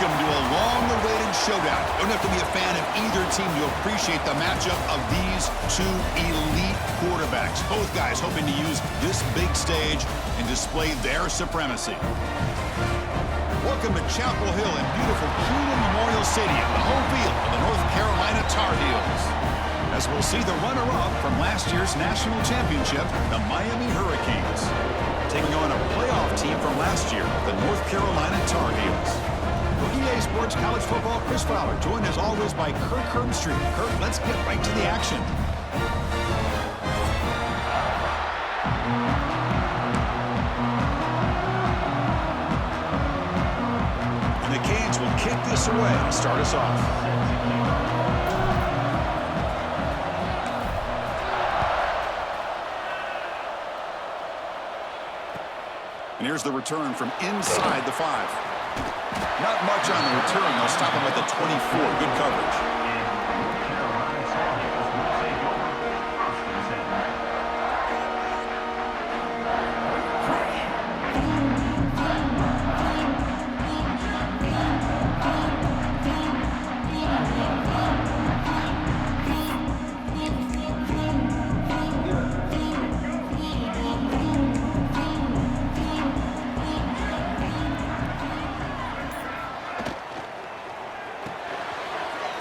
Welcome to a long-awaited showdown. You don't have to be a fan of either team to appreciate the matchup of these two elite quarterbacks. Both guys hoping to use this big stage and display their supremacy. Welcome to Chapel Hill in beautiful Keenan Memorial Stadium, the home field of the North Carolina Tar Heels. As we'll see the runner-up from last year's national championship, the Miami Hurricanes, taking on a playoff team from last year, the North Carolina Tar Heels. For EA Sports College Football, Chris Fowler, joined as always by Kirk Herbstreit. Kirk, let's get right to the action. And the Canes will kick this away to start us off. And here's the return from inside the 5. Not much on the return. They'll stop him at the 24. Good coverage.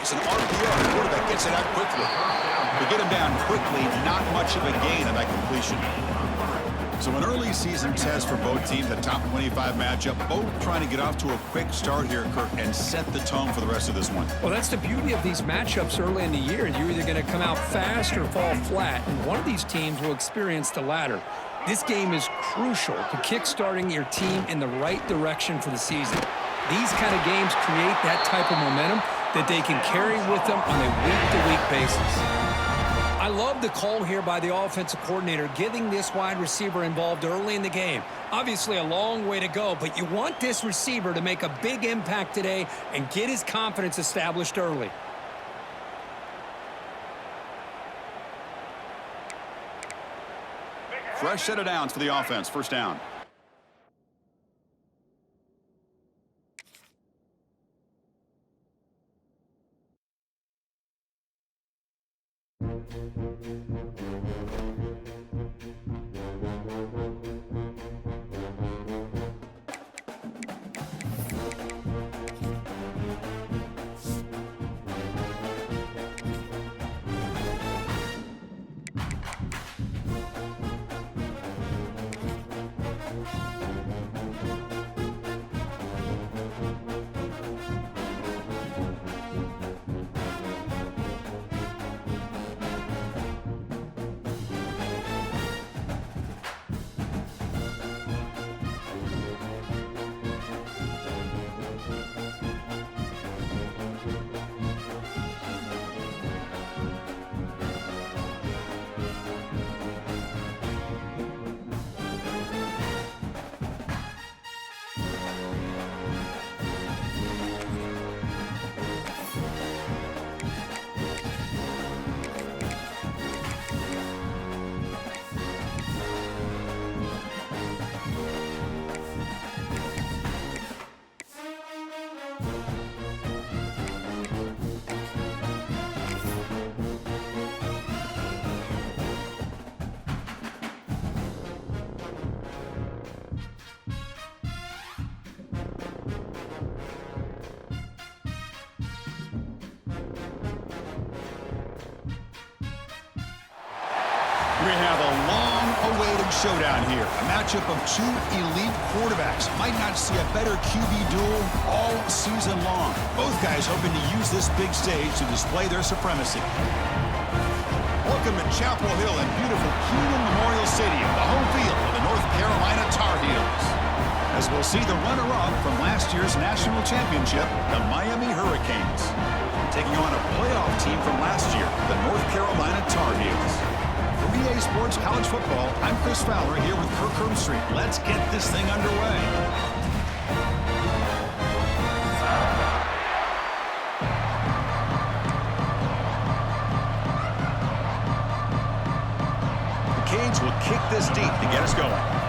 It's an RPO. The quarterback gets it out quickly. To get him down quickly, not much of a gain on that completion. So an early season test for both teams, a top 25 matchup, both trying to get off to a quick start here, Kirk, and set the tone for the rest of this one. Well, that's the beauty of these matchups early in the year. You're either going to come out fast or fall flat, and one of these teams will experience the latter. This game is crucial to kick-starting your team in the right direction for the season. These kind of games create that type of momentum that they can carry with them on a week-to-week basis. I love the call here by the offensive coordinator, getting this wide receiver involved early in the game. Obviously a long way to go, but you want this receiver to make a big impact today and get his confidence established early. Fresh set of downs for the offense. First down. We have a long-awaited showdown here. A matchup of two elite quarterbacks. Might not see a better QB duel all season long. Both guys hoping to use this big stage to display their supremacy. Welcome to Chapel Hill in beautiful Keenan Memorial Stadium, the home field of the North Carolina Tar Heels. As we'll see the runner-up from last year's national championship, the Miami Hurricanes, taking on a playoff team from last year, the North Carolina Tar Heels. For EA Sports College Football, I'm Chris Fowler here with Kirk Herbstreit. Let's get this thing underway. The Canes will kick this deep to get us going.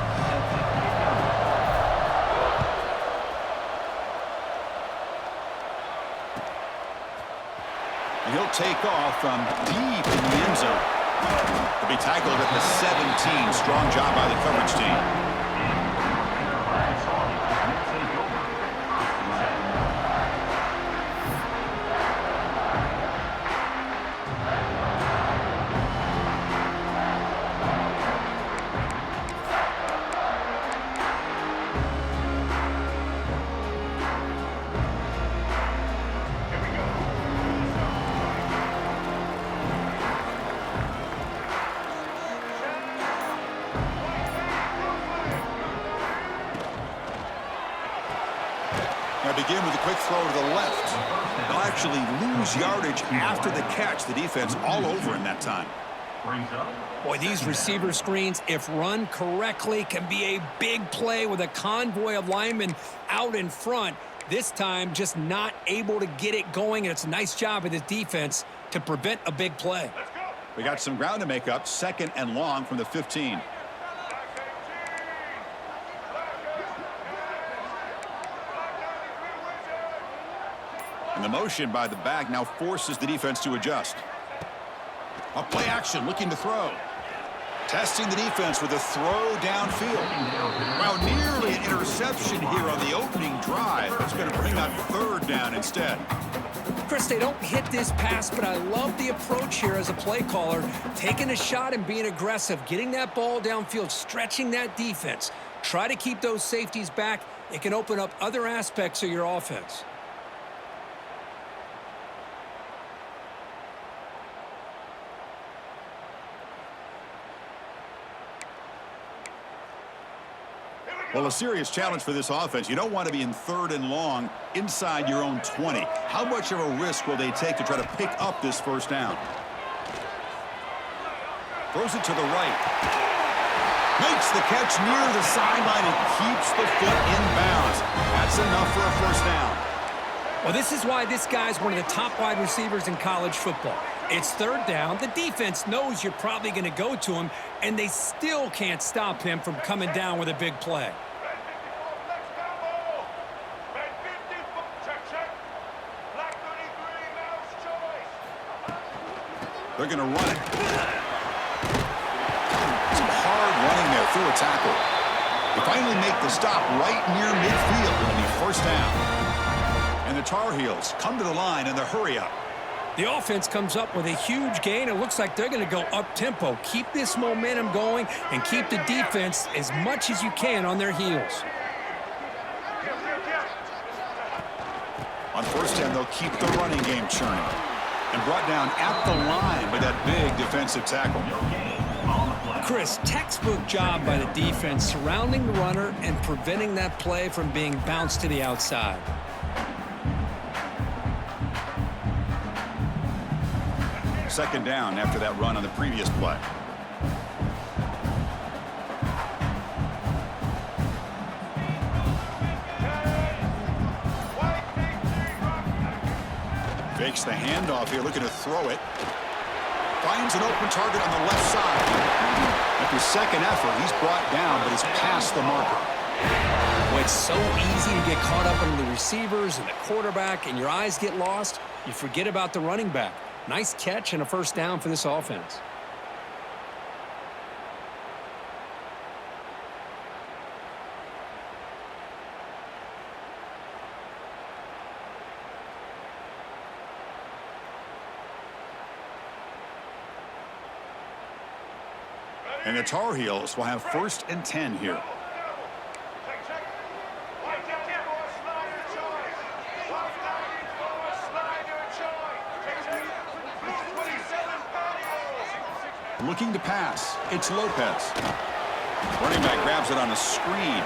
take off from deep in the end zone. To be tackled at the 17. Strong job by the coverage team. Now begin with a quick throw to the left. They'll actually lose yardage after the catch. The defense all over in that time. Boy, these receiver screens, if run correctly, can be a big play with a convoy of linemen out in front. This time, just not able to get it going, and it's a nice job of the defense to prevent a big play. We got some ground to make up. 2nd and long from the 15. And the motion by the back now forces the defense to adjust. A play action, looking to throw. Testing the defense with a throw downfield. Wow, nearly an interception here on the opening drive. It's going to bring up 3rd down instead. Chris, they don't hit this pass, but I love the approach here as a play caller. Taking a shot and being aggressive, getting that ball downfield, stretching that defense. Try to keep those safeties back. It can open up other aspects of your offense. Well, a serious challenge for this offense. You don't want to be in 3rd and long inside your own 20. How much of a risk will they take to try to pick up this 1st down? Throws it to the right. Makes the catch near the sideline and keeps the foot in bounds. That's enough for a 1st down. Well, this is why this guy's one of the top wide receivers in college football. It's 3rd down. The defense knows you're probably going to go to him, and they still can't stop him from coming down with a big play. They're going to run it. Some hard running there through a tackle. They finally make the stop right near midfield. It'll be 1st down. And the Tar Heels come to the line in the hurry-up. The offense comes up with a huge gain. It looks like they're going to go up-tempo. Keep this momentum going and keep the defense as much as you can on their heels. On 1st down, they'll keep the running game churning. And brought down at the line with that big defensive tackle. Chris, textbook job by the defense surrounding the runner and preventing that play from being bounced to the outside. Second down after that run on the previous play. Fakes the handoff here, looking to throw it. Finds an open target on the left side. After 2nd effort, he's brought down, but he's past the marker. Well, it's so easy to get caught up on the receivers and the quarterback, and your eyes get lost. You forget about the running back. Nice catch and a 1st down for this offense. And the Tar Heels will have 1st and 10 here. Looking to pass. It's Lopez. Running back grabs it on a screen.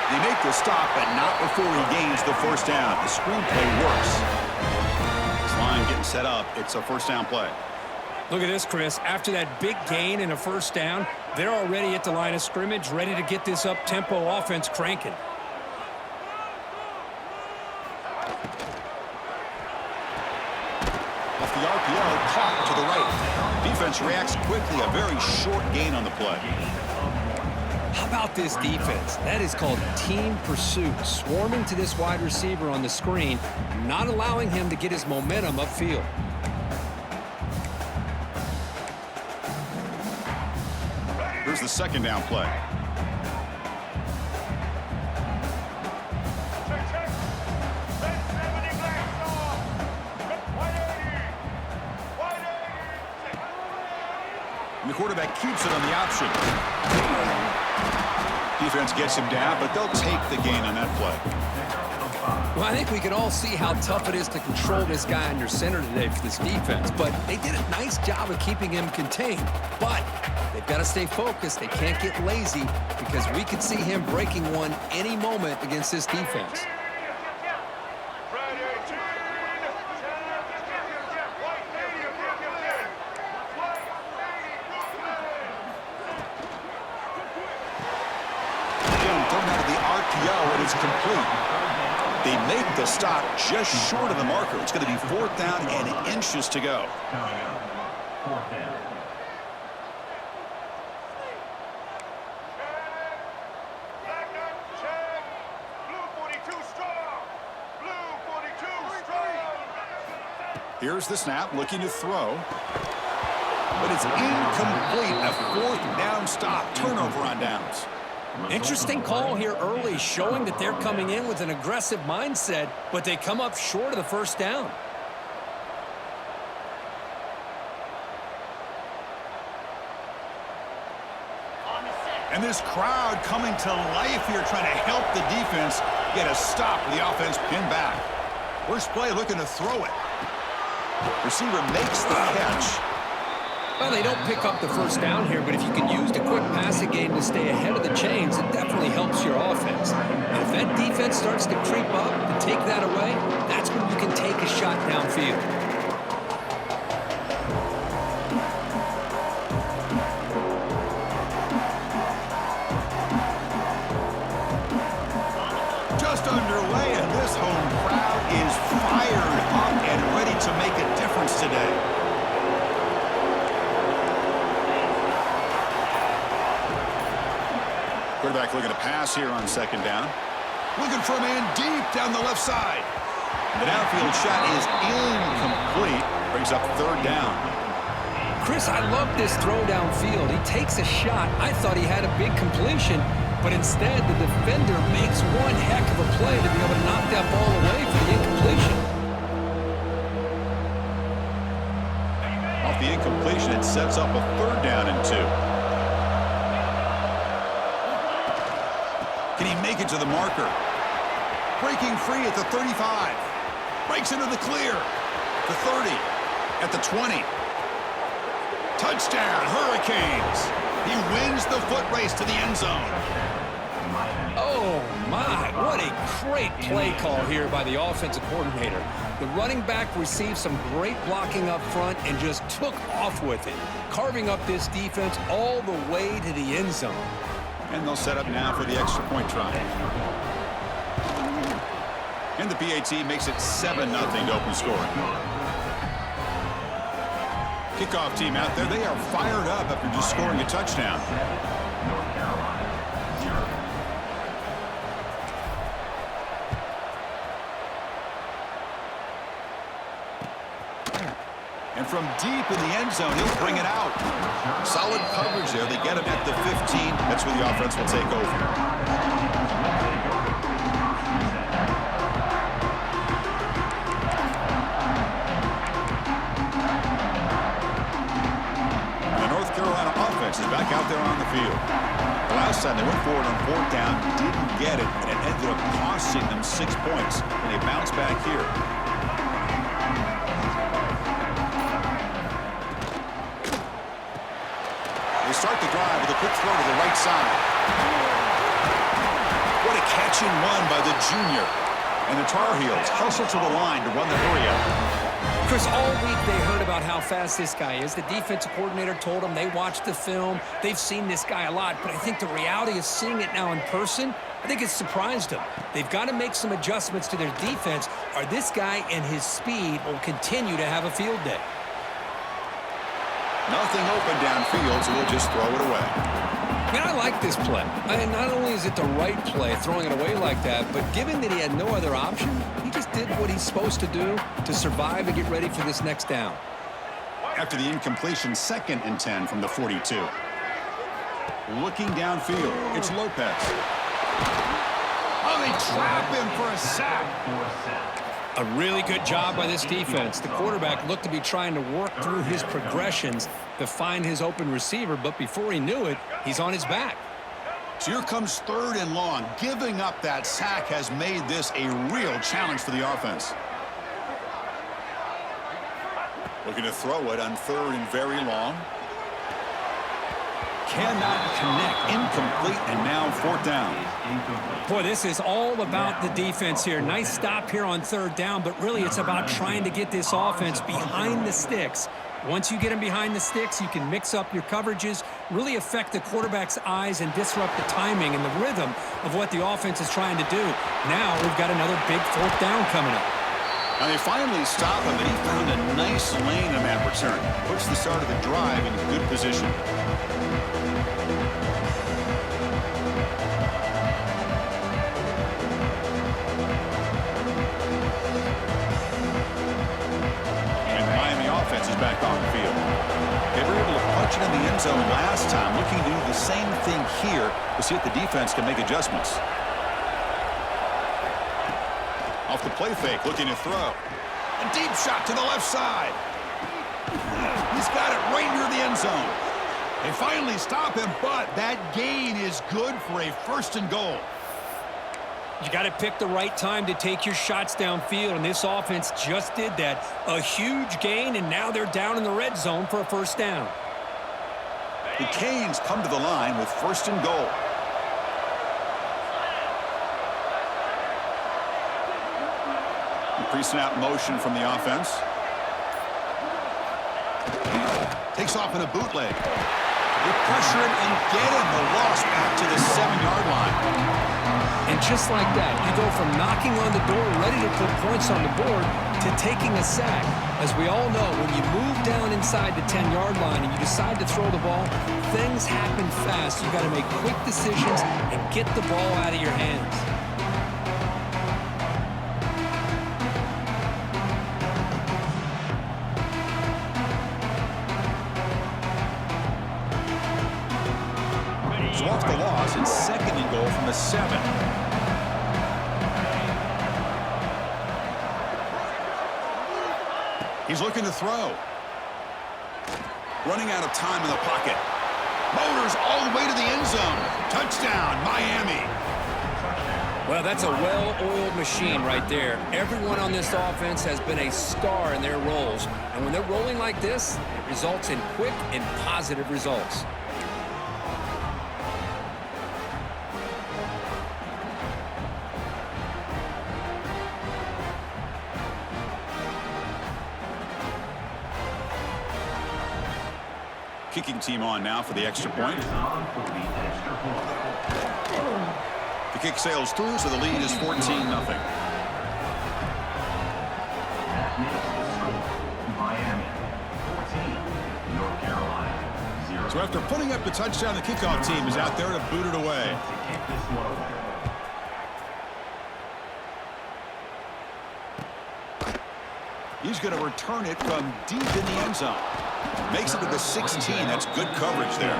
They make the stop, but not before he gains the 1st down. The screen play works. This line getting set up. It's a 1st down play. Look at this, Chris. After that big gain and a 1st down, they're already at the line of scrimmage, ready to get this up-tempo offense cranking. Off the RPO, caught to the right. Defense reacts quickly. A very short gain on the play. How about this defense? That is called team pursuit. Swarming to this wide receiver on the screen, not allowing him to get his momentum upfield. Here's the second down play. And the quarterback keeps it on the option. Defense gets him down, but they'll take the gain on that play. Well, I think we can all see how tough it is to control this guy under center today for this defense, but they did a nice job of keeping him contained. But they've got to stay focused. They can't get lazy because we could see him breaking one any moment against this defense. It's complete. They make the stop just short of the marker. It's going to be 4th down and inches to go. Here's the snap, looking to throw. But it's incomplete. A 4th down stop. Turnover on downs. Interesting call here early, showing that they're coming in with an aggressive mindset, but they come up short of the first down. And this crowd coming to life here, trying to help the defense get a stop with the offense pinned back. First play, looking to throw it. Receiver makes the catch. Well, they don't pick up the first down here, but if you can use the quick passing game to stay ahead of the chains, it definitely helps your offense. And if that defense starts to creep up and take that away, that's when you can take a shot downfield. Just underway, and this home crowd is fired up and ready to make a difference today. Quarterback looking to pass here on 2nd down. Looking for a man deep down the left side. The downfield shot is incomplete. Brings up 3rd down. Chris, I love this throw downfield. He takes a shot. I thought he had a big completion, but instead the defender makes one heck of a play to be able to knock that ball away for the incompletion. Off the incompletion, it sets up a 3rd down and 2. Can he make it to the marker? Breaking free at the 35. Breaks into the clear. The 30. At the 20. Touchdown, Hurricanes. He wins the foot race to the end zone. Oh, my. What a great play call here by the offensive coordinator. The running back received some great blocking up front and just took off with it, carving up this defense all the way to the end zone. And they'll set up now for the extra point try. And the PAT makes it 7-0 to open scoring. Kickoff team out there, they are fired up after just scoring a touchdown. And from deep in the end zone, he'll bring it out. Solid coverage there. They get him at the 15. That's where the offense will take over. The North Carolina offense is back out there on the field. The last time they went forward on 4th down, didn't get it, and it ended up costing them 6 points. And they bounce back here. Start the drive with a quick throw to the right side. What a catch and run by the junior. And the Tar Heels hustle to the line to run the hurry up. Chris, all week they heard about how fast this guy is. The defensive coordinator told them they watched the film. They've seen this guy a lot, but I think the reality of seeing it now in person, I think it's surprised them. They've got to make some adjustments to their defense, or this guy and his speed will continue to have a field day. Nothing open downfield, so we'll just throw it away. Man, I like this play. Not only is it the right play, throwing it away like that, but given that he had no other option, he just did what he's supposed to do to survive and get ready for this next down. After the incompletion, 2nd and 10 from the 42. Looking downfield, it's Lopez. Oh, they trap him for a sack. A really good job by this defense. The quarterback looked to be trying to work through his progressions to find his open receiver, but before he knew it, he's on his back. So here comes 3rd and long. Giving up that sack has made this a real challenge for the offense. Looking to throw it on 3rd and very long. Cannot connect. Incomplete, and now 4th down. Boy, this is all about the defense here. Nice stop here on 3rd down, but really it's about trying to get this offense behind the sticks. Once you get them behind the sticks, you can mix up your coverages, really affect the quarterback's eyes and disrupt the timing and the rhythm of what the offense is trying to do. Now we've got another big 4th down coming up. Now they finally stop him, and he found a nice lane on that return. Puts the start of the drive in good position. Is back on the field. They were able to punch it in the end zone last time, looking to do the same thing here to see if the defense can make adjustments. Off the play fake, looking to throw. A deep shot to the left side. He's got it right near the end zone. They finally stop him, but that gain is good for a 1st and goal. You got to pick the right time to take your shots downfield, and this offense just did that. A huge gain, and now they're down in the red zone for a 1st down. The Canes come to the line with 1st and goal. Pre-snap motion from the offense. Takes off in a bootleg. They pressure him and get him. The loss back to the 7-yard line. And just like that, you go from knocking on the door, ready to put points on the board, to taking a sack. As we all know, when you move down inside the 10-yard line and you decide to throw the ball, things happen fast. You got to make quick decisions and get the ball out of your hands. So off the loss, it's 2nd and goal from the 7. He's looking to throw. Running out of time in the pocket. Motors all the way to the end zone. Touchdown, Miami. Well, that's a well-oiled machine right there. Everyone on this offense has been a star in their roles. And when they're rolling like this, it results in quick and positive results. Kicking team on now for the extra point. The kick sails through, so the lead is 14-0. So after putting up the touchdown, the kickoff team is out there to boot it away. He's going to return it from deep in the end zone. Makes it to the 16. That's good coverage there.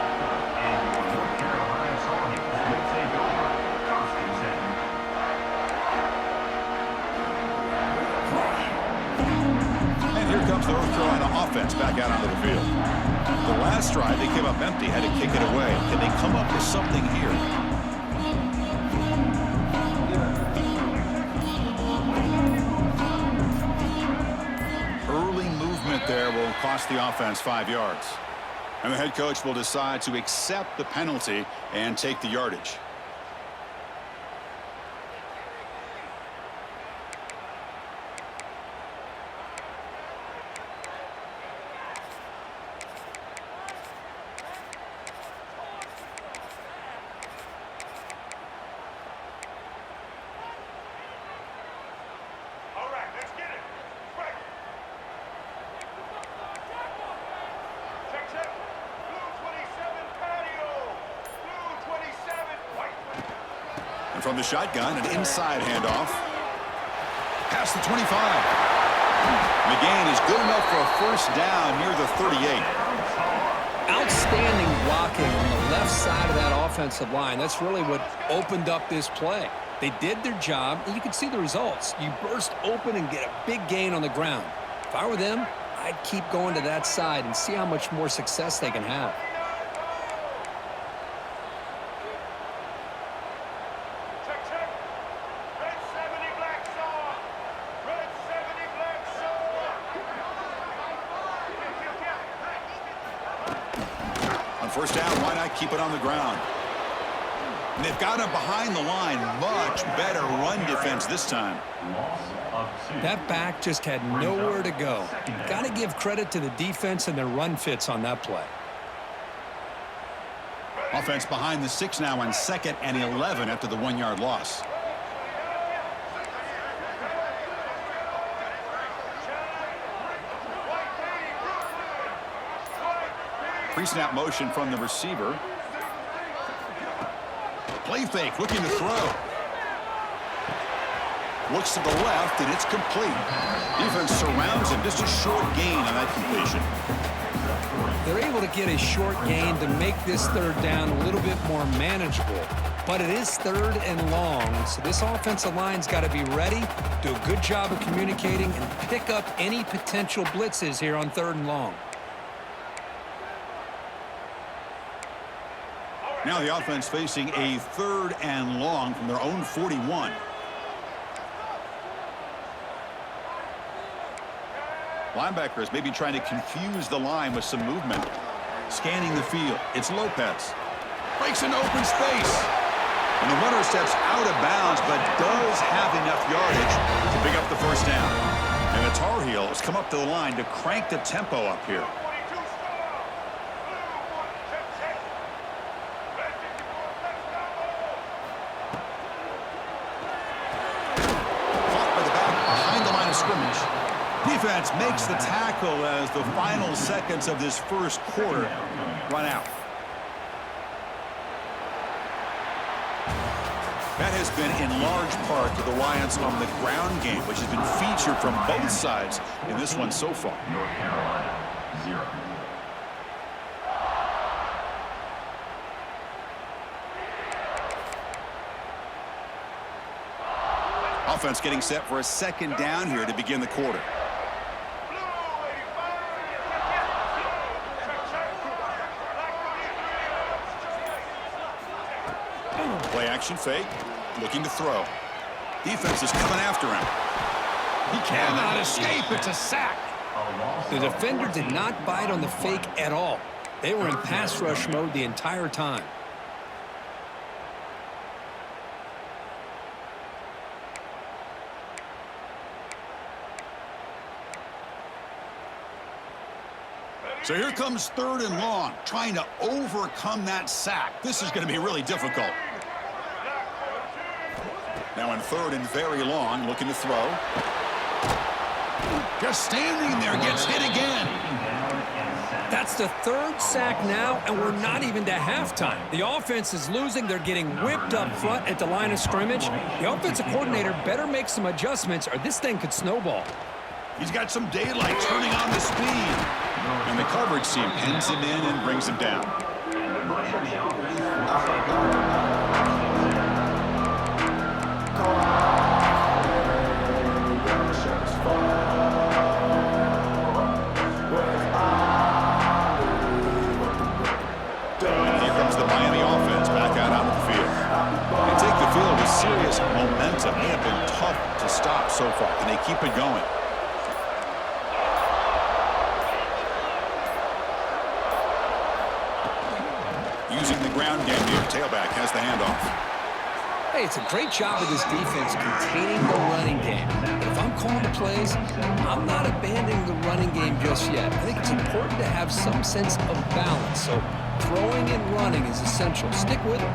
And here comes the North Carolina offense back out onto the field. The last drive, they came up empty, had to kick it away. Can they come up with something here? There will cost the offense 5 yards. And the head coach will decide to accept the penalty and take the yardage. From the shotgun, an inside handoff. Past the 25. The gain is good enough for a first down near the 38. Outstanding blocking on the left side of that offensive line. That's really what opened up this play. They did their job, and you can see the results. You burst open and get a big gain on the ground. If I were them, I'd keep going to that side and see how much more success they can have. First down, why not keep it on the ground? And they've got him behind the line. Much better run defense this time. That back just had nowhere to go. Got to give credit to the defense and their run fits on that play. Offense behind the 6 now on 2nd and 11 after the 1-yard loss. Pre-snap motion from the receiver. Play fake, looking to throw. Looks to the left, and it's complete. Defense surrounds him. Just a short gain on that completion. They're able to get a short gain to make this third down a little bit more manageable. But it is 3rd and long, so this offensive line's got to be ready, do a good job of communicating, and pick up any potential blitzes here on 3rd and long. Now the offense facing a 3rd and long from their own 41. Linebackers maybe trying to confuse the line with some movement. Scanning the field. It's Lopez. Breaks into open space. And the runner steps out of bounds, but does have enough yardage to pick up the first down. And the Tar Heels come up to the line to crank the tempo up here. Defense makes the tackle as the final seconds of this first quarter run out. That has been in large part to the reliance on the ground game, which has been featured from both sides in this one so far. North Carolina, 0. Offense getting set for a 2nd down here to begin the quarter. Play action fake, looking to throw. Defense is coming after him. He cannot escape. It's a sack. The defender did not bite on the fake at all. They were in pass rush mode the entire time. So here comes 3rd and long, trying to overcome that sack. This is going to be really difficult. Now in 3rd and very long, looking to throw. Just standing there, gets hit again. That's the 3rd sack now, and we're not even to halftime. The offense is losing. They're getting whipped up front at the line of scrimmage. The offensive coordinator better make some adjustments, or this thing could snowball. He's got some daylight, turning on the speed. And the coverage team pins him in and brings him down. And here comes the Miami offense back out onto the field. They take the field with serious momentum. They have been tough to stop so far. Can they keep it going? Using the ground game here. Tailback has the handoff. Hey, it's a great job of this defense containing the running game. But if I'm calling the plays, I'm not abandoning the running game just yet. I think it's important to have some sense of balance. So throwing and running is essential. Stick with it.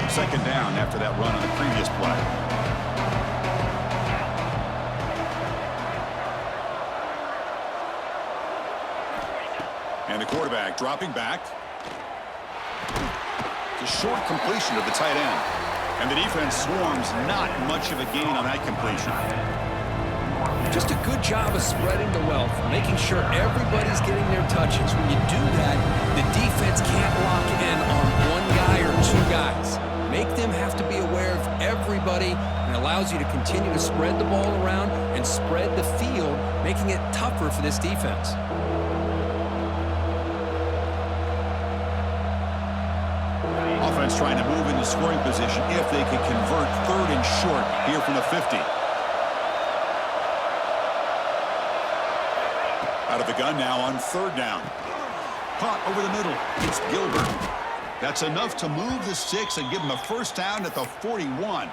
Second down after that run on the previous play. And the quarterback dropping back. The short completion of the tight end. And the defense swarms, not much of a gain on that completion. Just a good job of spreading the wealth, making sure everybody's getting their touches. When you do that, the defense can't lock in on one guy or two guys. Make them have to be aware of everybody, and allows you to continue to spread the ball around and spread the field, making it tougher for this defense. Offense trying to move into scoring position if they can convert 3rd and short here from the 50. Out of the gun now on 3rd down. Caught over the middle. It's Gilbert. That's enough to move the sticks and give him a 1st down at the 41.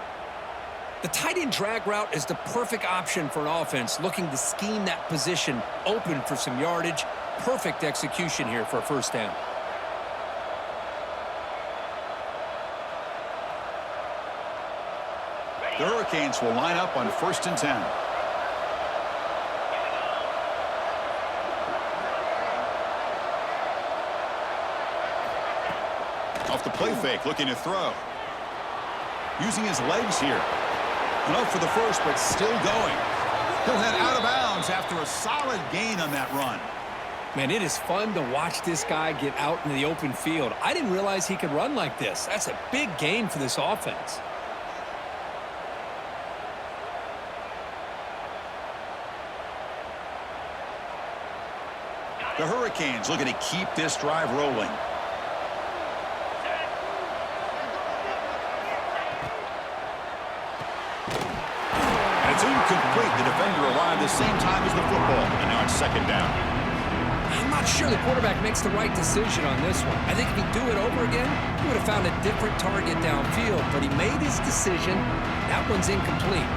The tight end drag route is the perfect option for an offense looking to scheme that position open for some yardage. Perfect execution here for a 1st down. The Hurricanes will line up on 1st and 10. Off the play fake, looking to throw. Using his legs here. Enough for the 1st, but still going. He'll head out of bounds after a solid gain on that run. Man, it is fun to watch this guy get out in the open field. I didn't realize he could run like this. That's a big gain for this offense. The Hurricanes looking to keep this drive rolling. And it's incomplete. The defender arrived the same time as the football. And now it's 2nd down. I'm not sure the quarterback makes the right decision on this one. I think if he'd do it over again, he would have found a different target downfield. But he made his decision. That one's incomplete.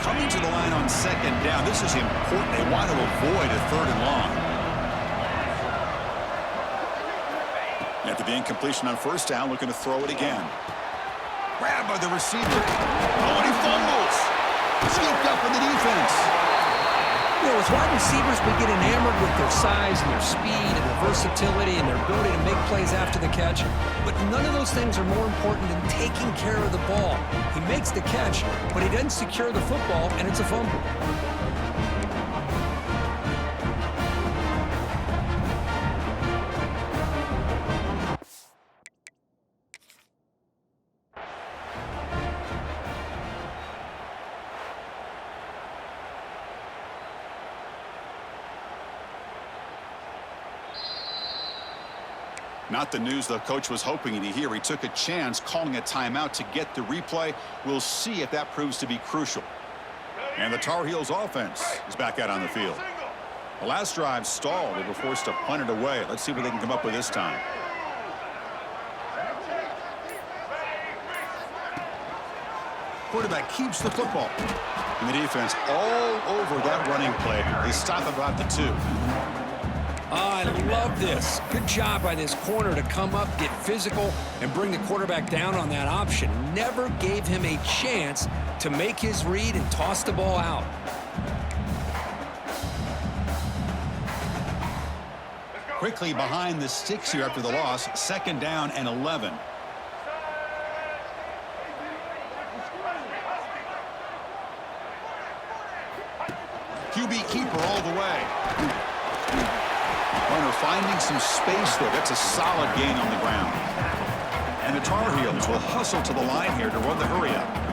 Coming to the line on 2nd down. This is important. They want to avoid a 3rd and long. After the incompletion on 1st down, looking to throw it again. Grabbed by the receiver. Oh, and he fumbles. Scooped up in the defense. You know, with wide receivers, we get enamored with their size and their speed and their versatility and their ability to make plays after the catch. But none of those things are more important than taking care of the ball. He makes the catch, but he doesn't secure the football, and it's a fumble. Not the news the coach was hoping to hear. He took a chance calling a timeout to get the replay. We'll see if that proves to be crucial. And the Tar Heels offense is back out on the field. The last drive stalled. They were forced to punt it away. Let's see what they can come up with this time. Quarterback keeps the football. And the defense all over that running play. They stop about the 2. I love this. Good job by this corner to come up, get physical, and bring the quarterback down on that option. Never gave him a chance to make his read and toss the ball out. Quickly behind the sticks here after the loss. 2nd down and 11. QB keeper all the way. Runner finding some space there. That's a solid gain on the ground. And the Tar Heels will hustle to the line here to run the hurry-up.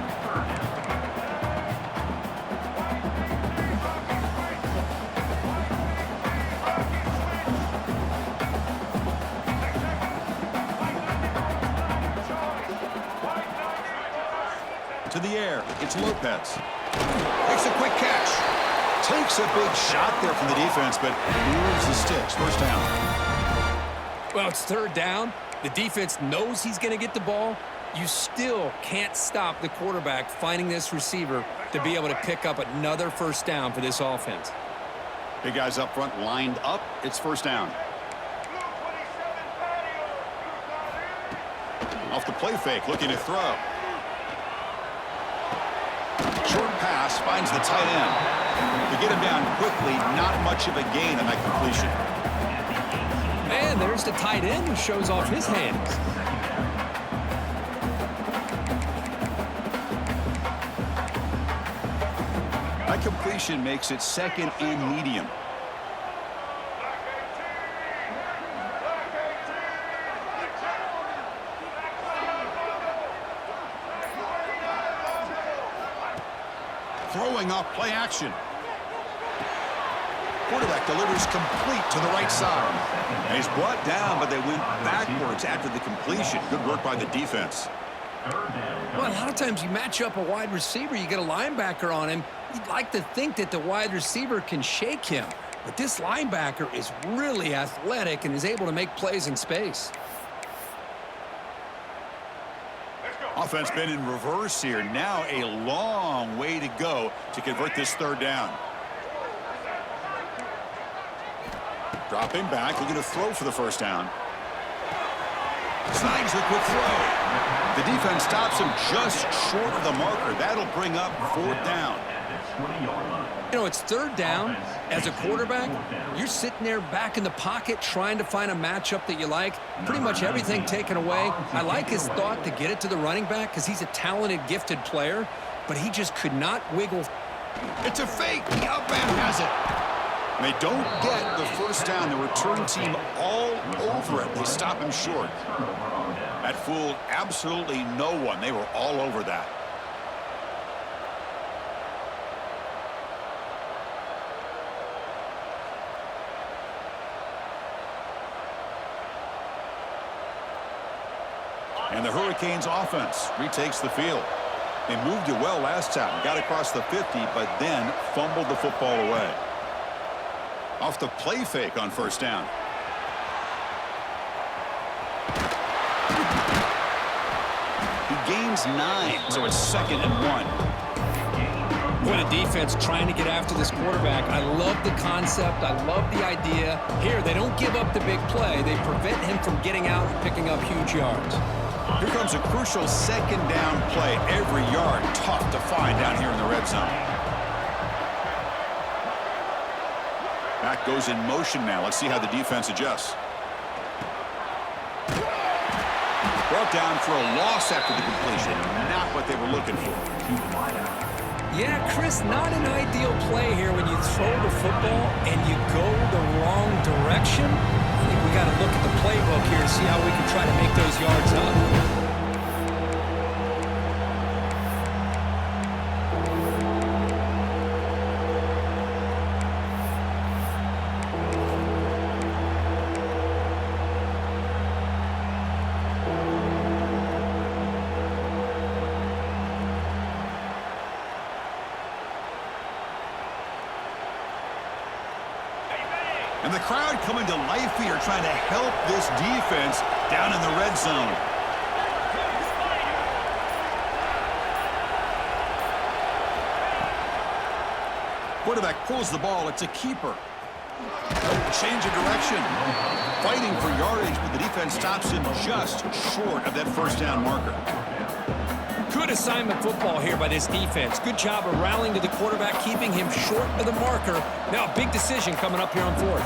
To the air. It's Lopez. Makes a quick catch. Takes a big shot there from the defense, but moves the sticks. 1st down. Well, it's 3rd down. The defense knows he's going to get the ball. You still can't stop the quarterback finding this receiver to be able to pick up another 1st down for this offense. Big guys up front lined up. It's 1st down. Off the play fake, looking to throw. Short pass finds the tight end. To get him down quickly, not much of a gain on that completion. Man, there's the tight end who shows off his hands. That completion makes it second and medium. Throwing off play action. Quarterback delivers complete to the right side. And he's brought down, but they went backwards after the completion. Good work by the defense. Well, a lot of times you match up a wide receiver, you get a linebacker on him. You'd like to think that the wide receiver can shake him. But this linebacker is really athletic and is able to make plays in space. Offense been in reverse here. Now a long way to go to convert this third down. Dropping back, looking to throw for the first down. Snags a quick throw. The defense stops him just short of the marker. That'll bring up fourth down. You know, it's third down. As a quarterback, you're sitting there back in the pocket trying to find a matchup that you like. Pretty much everything taken away. I like his thought to get it to the running back because he's a talented, gifted player, but he just could not wiggle. It's a fake. The up man has it. They don't get the first down. The return team all over it. They stop him short. That fooled absolutely no one. They were all over that. And the Hurricanes offense retakes the field. They moved it well last time, got across the 50, but then fumbled the football away. Off the play fake on first down. He gains 9, so it's 2nd and 1. What a defense trying to get after this quarterback. I love the concept. I love the idea. Here, they don't give up the big play. They prevent him from getting out and picking up huge yards. Here comes a crucial second down play. Every yard tough to find down here in the red zone. Back goes in motion now. Let's see how the defense adjusts. Brought down for a loss after the completion. Not what they were looking for. Yeah, Chris, not an ideal play here when you throw the football and you go the wrong direction. I think we got to look at the playbook here to see how we can try to make those yards up. And the crowd coming to life here, trying to help this defense down in the red zone. Quarterback pulls the ball. It's a keeper. Change of direction. Fighting for yardage, but the defense stops him just short of that first down marker. Good assignment football here by this defense. Good job of rallying to the quarterback, keeping him short of the marker. Now a big decision coming up here on fourth.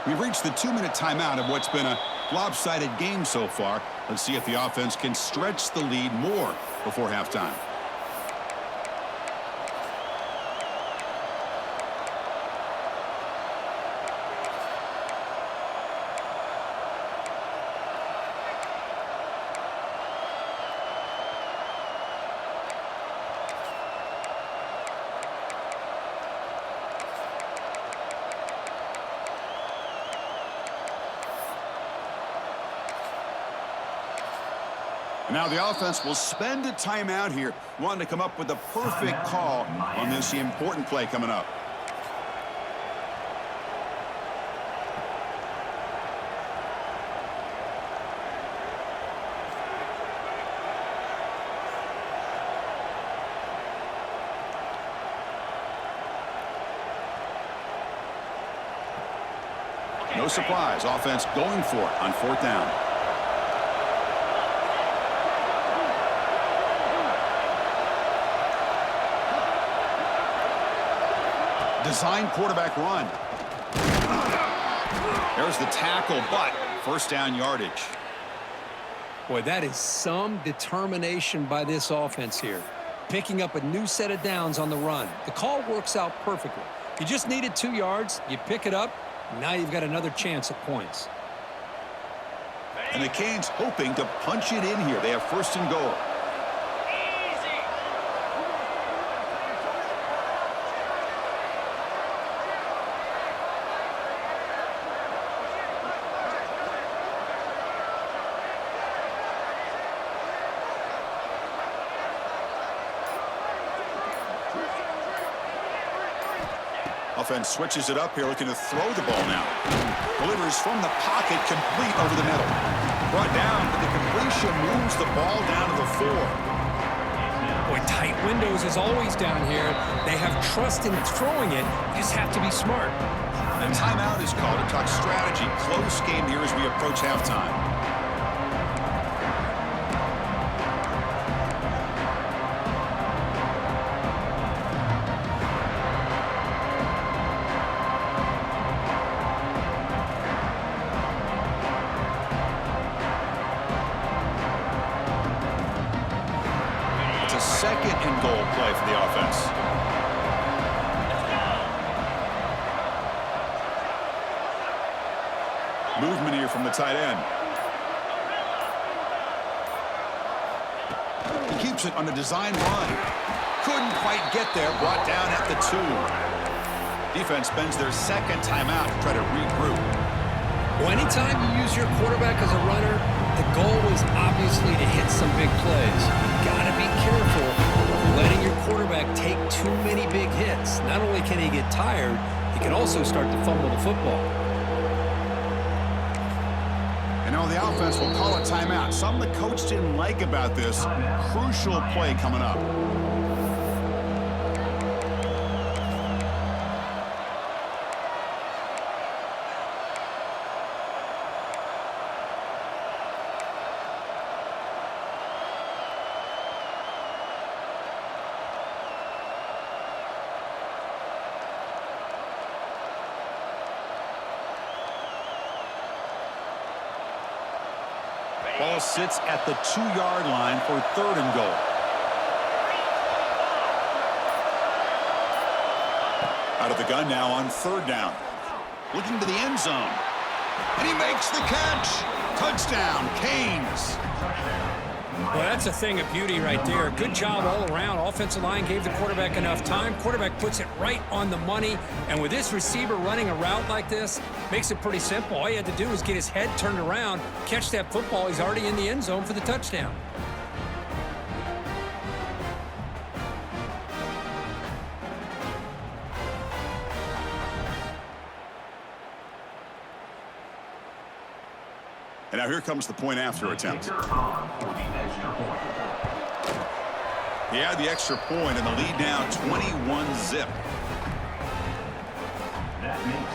We've reached the 2-minute timeout of what's been a lopsided game so far. Let's see if the offense can stretch the lead more before halftime. Now the offense will spend a timeout here, wanting to come up with a perfect call on this important play coming up. No surprise, offense going for it on 4th down. Design quarterback run. There's the tackle, but 1st down yardage. Boy, that is some determination by this offense here. Picking up a new set of downs on the run. The call works out perfectly. You just needed 2 yards. You pick it up. Now you've got another chance at points. And the Canes hoping to punch it in here. They have 1st and goal. Offense switches it up here, looking to throw the ball now. Delivers from the pocket, complete over the middle. Brought down, but the completion moves the ball down to the 4. Boy, tight windows as always down here. They have trust in throwing it. You just have to be smart. And timeout is called to talk strategy. Close game here as we approach halftime. Second and goal play for the offense. Movement here from the tight end. He keeps it on a design run. Couldn't quite get there. Brought down at the 2. Defense spends their 2nd timeout to try to regroup. Well, anytime you use your quarterback as a runner, the goal is obviously to hit some big plays. You gotta be careful of letting your quarterback take too many big hits. Not only can he get tired, he can also start to fumble the football. And now the offense will call a timeout. Something the coach didn't like about this. Crucial play coming up. Ball sits at the 2-yard line for 3rd and goal. Out of the gun now on 3rd down. Looking to the end zone. And he makes the catch. Touchdown, Canes. Well, that's a thing of beauty right there. Good job all around. Offensive line gave the quarterback enough time. Quarterback puts it right on the money. And with this receiver running a route like this, makes it pretty simple. All he had to do was get his head turned around, catch that football. He's already in the end zone for the touchdown. And now here comes the point after attempt. He had the extra point and the lead now 21-zip.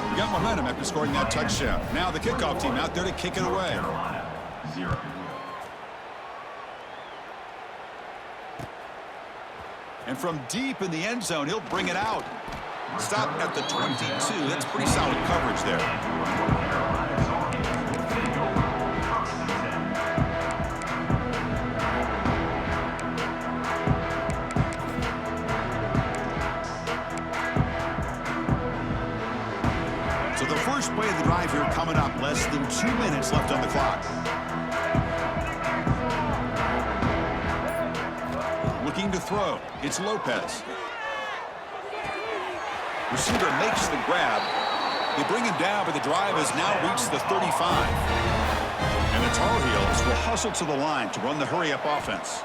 He got momentum after scoring that touchdown. Now the kickoff team out there to kick it away. And from deep in the end zone, he'll bring it out. Stop at the 22. That's pretty solid coverage there. First play of the drive here coming up. Less than 2 minutes left on the clock. Looking to throw. It's Lopez. Receiver makes the grab. They bring him down, but the drive has now reached the 35. And the Tar Heels will hustle to the line to run the hurry-up offense.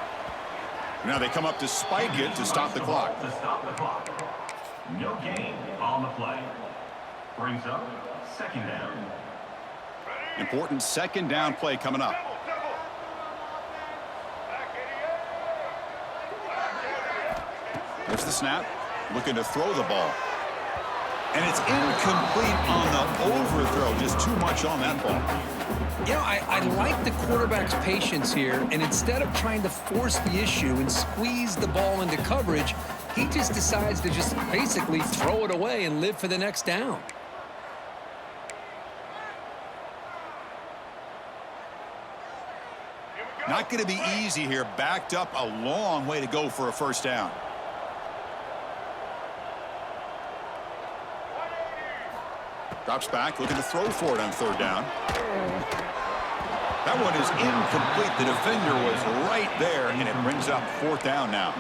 Now they come up to spike it to stop the clock. No gain on the play. Brings up 2nd down. Important 2nd down play coming up. There's the snap. Looking to throw the ball. And it's incomplete on the overthrow. Just too much on that ball. You know, I like the quarterback's patience here, and instead of trying to force the issue and squeeze the ball into coverage, he just decides to just basically throw it away and live for the next down. Not going to be easy here. Backed up a long way to go for a first down. Drops back, looking to throw for it on third down. That one is incomplete. The defender was right there, and it brings up fourth down now.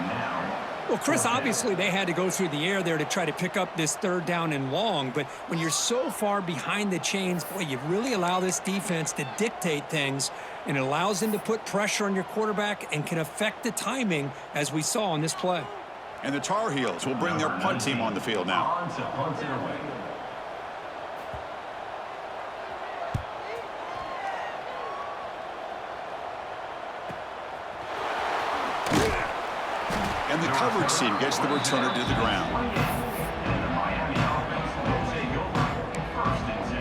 Well, Chris, obviously they had to go through the air there to try to pick up this third down and long, but when you're so far behind the chains, boy, you really allow this defense to dictate things, and it allows them to put pressure on your quarterback and can affect the timing, as we saw on this play. And the Tar Heels will bring their punt team on the field now. On to punt it away. And the coverage team gets the returner to the ground. And the Miami offense will take over. First and 10.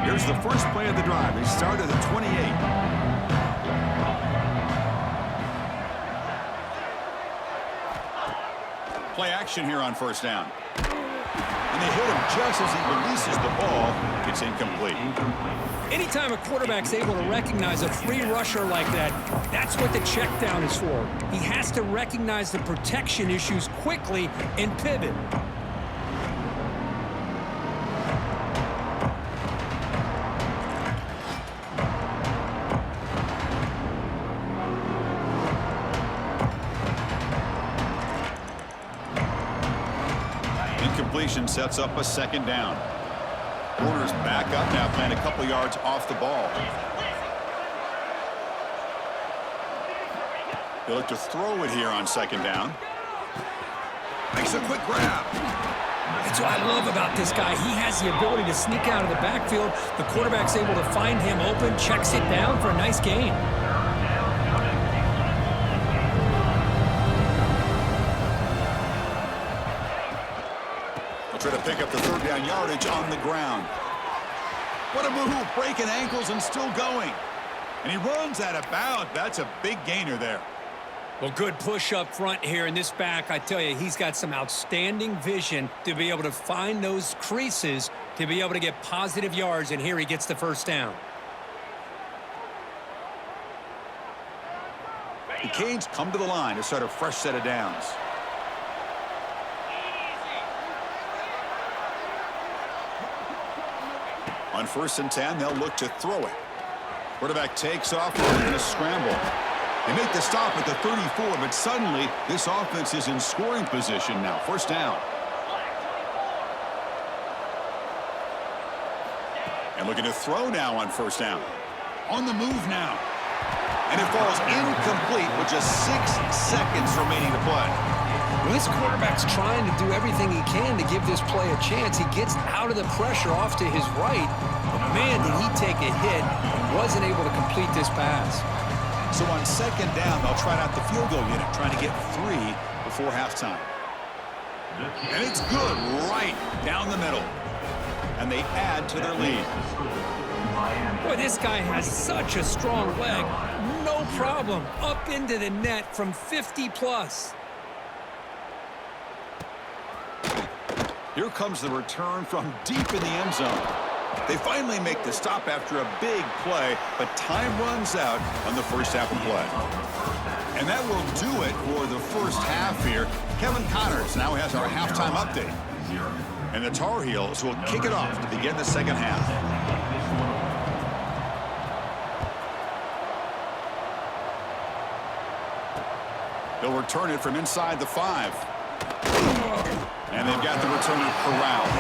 Here's the first play of the drive. They start at the 28. Play action here on first down. And they hit him just as he releases the ball. It's incomplete. Anytime a quarterback's able to recognize a free rusher like that, that's what the check down is for. He has to recognize the protection issues quickly and pivot. Incompletion sets up a second down. Corners back up now, playing a couple yards off the ball. He'll look to throw it here on second down. Makes a quick grab. That's what I love about this guy. He has the ability to sneak out of the backfield. The quarterback's able to find him open, checks it down for a nice gain. Try to pick up the third down yardage on the ground. What a move, breaking ankles and still going. And he runs out of bounds. That's a big gainer there. Well, good push up front here in this back. I tell you, he's got some outstanding vision to be able to find those creases, to be able to get positive yards, and here he gets the first down. The Canes come to the line to start a fresh set of downs. On first and 10, they'll look to throw it. Quarterback takes off in a scramble. They make the stop at the 34, but suddenly this offense is in scoring position now. First down. And looking to throw now on first down. On the move now. And it falls incomplete with just 6 seconds remaining to play. Well, this quarterback's trying to do everything he can to give this play a chance. He gets out of the pressure off to his right. But man, did he take a hit and wasn't able to complete this pass. So on second down, they'll try out the field goal unit, trying to get 3 before halftime. And it's good right down the middle. And they add to their lead. Boy, this guy has such a strong leg. No problem. Up into the net from 50 plus. Here comes the return from deep in the end zone. They finally make the stop after a big play, but time runs out on the first half of play. And that will do it for the first half here. Kevin Connors now has our halftime update. And the Tar Heels will kick it off to begin the second half. They'll return it from inside the 5. And they've got the returner corralled.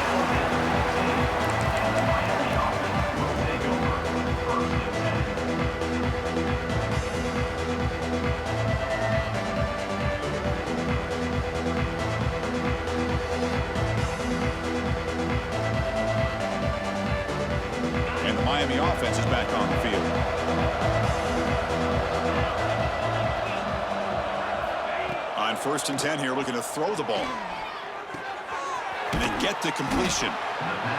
And the Miami is back on the field. On 1st and 10 here, looking to throw the ball. And they get the completion.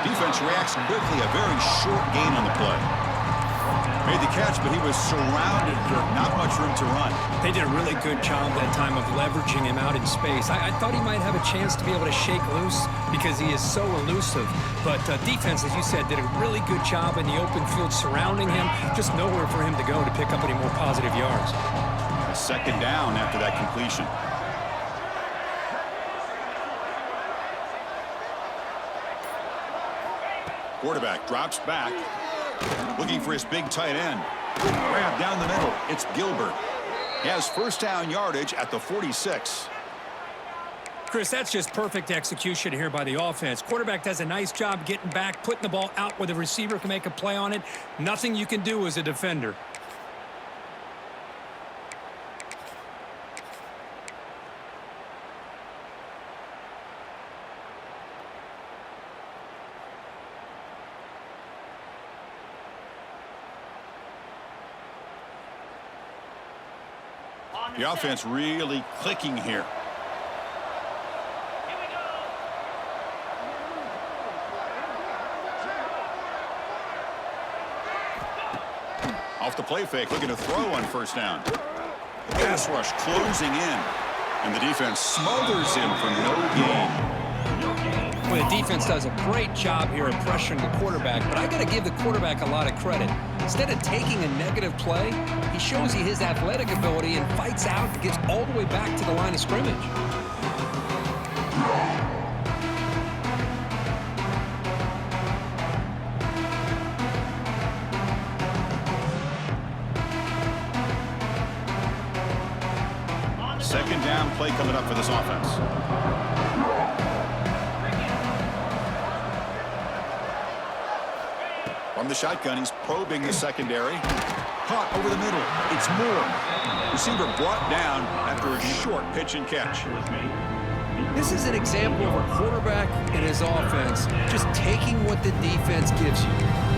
Defense reacts quickly, a very short gain on the play. Made the catch, but he was surrounded, not much room to run. They did a really good job that time of leveraging him out in space. I thought he might have a chance to be able to shake loose because he is so elusive. But defense, as you said, did a really good job in the open field surrounding him. Just nowhere for him to go to pick up any more positive yards. A 2nd down after that completion. Quarterback drops back, looking for his big tight end. Grab down the middle. It's Gilbert. He has 1st down yardage at the 46. Chris, that's just perfect execution here by the offense. Quarterback does a nice job getting back, putting the ball out where the receiver can make a play on it. Nothing you can do as a defender. The offense really clicking here. Off the play fake, looking to throw on 1st down. The pass rush closing in, and the defense smothers him for no gain. Well, the defense does a great job here of pressuring the quarterback, but I got to give the quarterback a lot of credit. Instead of taking a negative play, he shows you his athletic ability and fights out and gets all the way back to the line of scrimmage. Second down play coming up for this offense. From the shotgun, he's probing the secondary. Caught over the middle. It's Moore. Receiver brought down after a short pitch and catch. This is an example of a quarterback and his offense just taking what the defense gives you.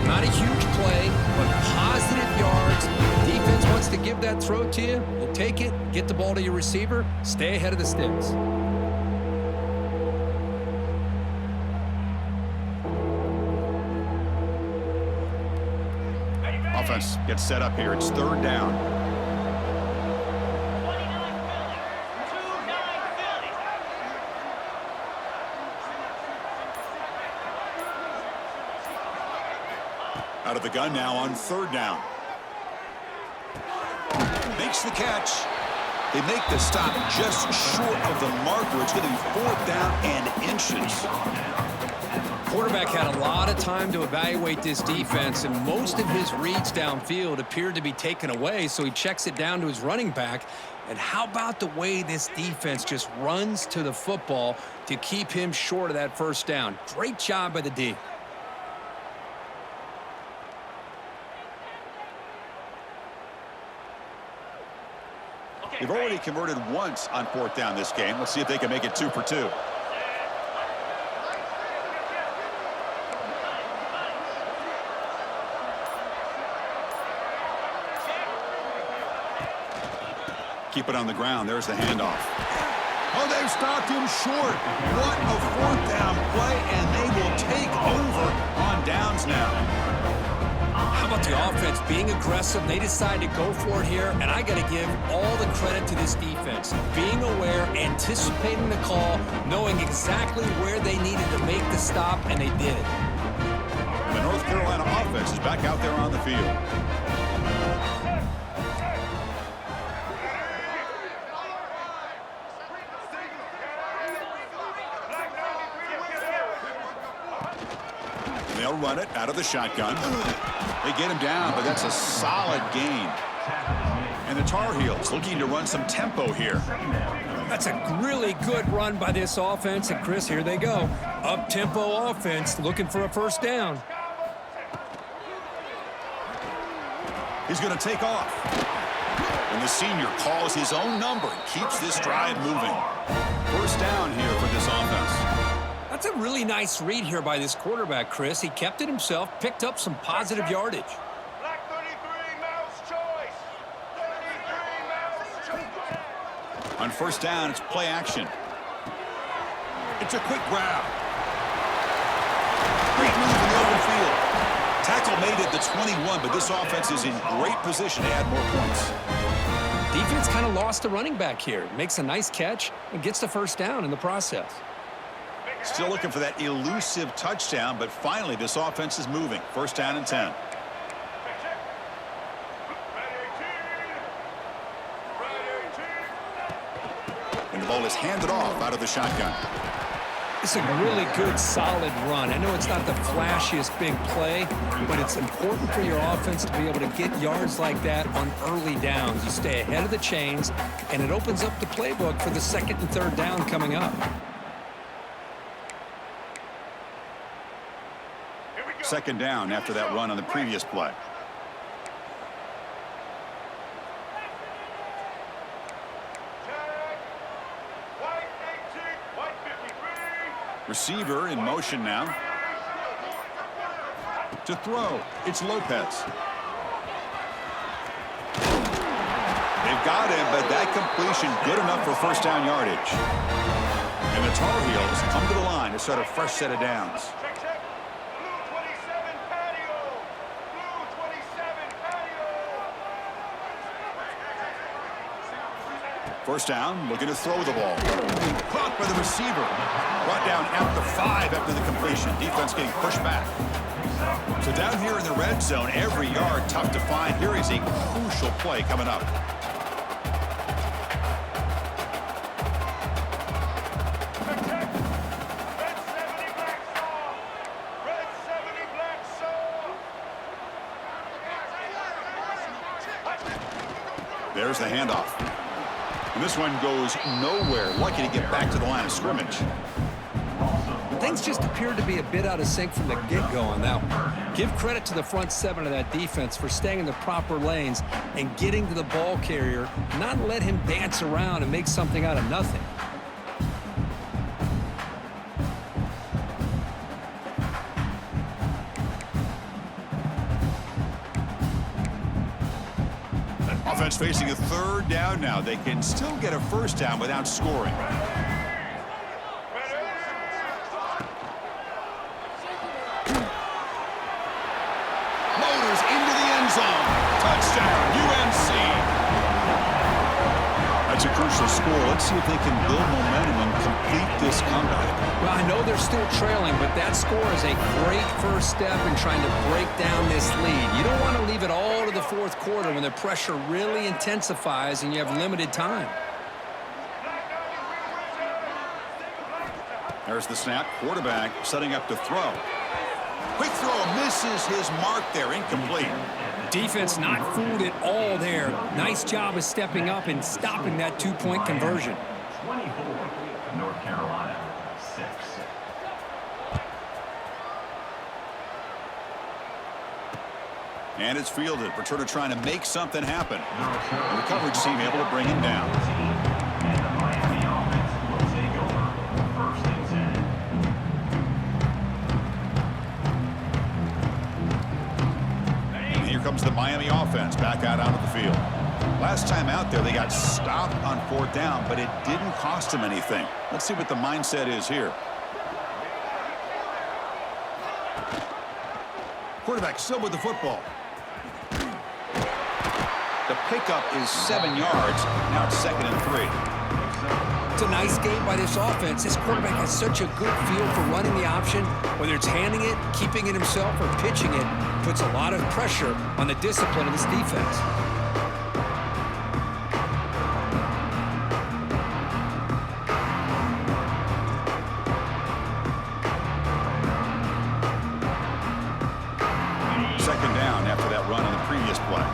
Not a huge play, but positive yards. Defense wants to give that throw to you. You'll take it, get the ball to your receiver, stay ahead of the sticks. Offense gets set up here. It's 3rd down. Out of the gun now on 3rd down. Makes the catch. They make the stop just short of the marker. It's going to be 4th down and inches. Quarterback had a lot of time to evaluate this defense, and most of his reads downfield appeared to be taken away, so he checks it down to his running back. And how about the way this defense just runs to the football to keep him short of that 1st down? Great job by the D. They've already converted once on 4th down this game. Let's see if they can make it 2 for 2. Keep it on the ground. There's the handoff. Oh, they've stopped him short. What a 4th down play, and they will take over on downs now. How about the offense being aggressive? They decide to go for it here, and I got to give all the credit to this defense. Being aware, anticipating the call, knowing exactly where they needed to make the stop, and they did it. The North Carolina offense is back out there on the field. They'll run it out of the shotgun. They get him down, but that's a solid gain. And the Tar Heels looking to run some tempo here. That's a really good run by this offense. And, Chris, here they go. Up-tempo offense looking for a 1st down. He's going to take off. And the senior calls his own number and keeps this drive moving. 1st down here for this offense. That's a really nice read here by this quarterback, Chris. He kept it himself, picked up some positive yardage. On first down, it's play action. It's a quick grab. Great move in the open field. Tackle made it the 21, but this offense is in great position to add more points. Defense kind of lost the running back here. Makes a nice catch and gets the first down in the process. Still looking for that elusive touchdown, but finally this offense is moving. First down and 10. And the ball is handed off out of the shotgun. It's a really good, solid run. I know it's not the flashiest big play, but it's important for your offense to be able to get yards like that on early downs. You stay ahead of the chains, and it opens up the playbook for the second and third down coming up. Second down after that run on the previous play. Receiver in motion now. To throw, it's Lopez. They've got him, but that completion good enough for first down yardage. And the Tar Heels come to the line to start a fresh set of downs. First down, looking to throw the ball. Caught by the receiver. Brought down at the 5 after the completion. Defense getting pushed back. So down here in the red zone, every yard tough to find. Here is a crucial play coming up. There's the handoff. And this one goes nowhere. Lucky to get back to the line of scrimmage. Things just appeared to be a bit out of sync from the get-go on that one. Give credit to the front seven of that defense for staying in the proper lanes and getting to the ball carrier, not let him dance around and make something out of nothing. Offense facing a third down now. They can still get a first down without scoring. Motors into the end zone. Touchdown, UNC. That's a crucial score. Let's see if they can build momentum and complete this comeback. Well, I know they're still trailing, but that score is a great first step in trying to break down this lead. You don't want to leave it all to the fourth quarter when the pressure really intensifies and you have limited time. There's the snap. Quarterback setting up to throw. Quick throw, misses his mark there, incomplete. Defense not fooled at all there. Nice job of stepping up and stopping that two-point conversion. 24, North Carolina, 6. And it's fielded. Returner trying to make something happen. And the coverage team able to bring him down. And the Miami offense will take over first and 10. And here comes the Miami offense back out onto the field. Last time out there, they got stopped on fourth down, but it didn't cost them anything. Let's see what the mindset is here. Quarterback still with the football. The pickup is 7 yards. Now it's 2nd and 3. It's a nice game by this offense. This quarterback has such a good feel for running the option. Whether it's handing it, keeping it himself, or pitching it, puts a lot of pressure on the discipline of this defense. Second down after that run on the previous play.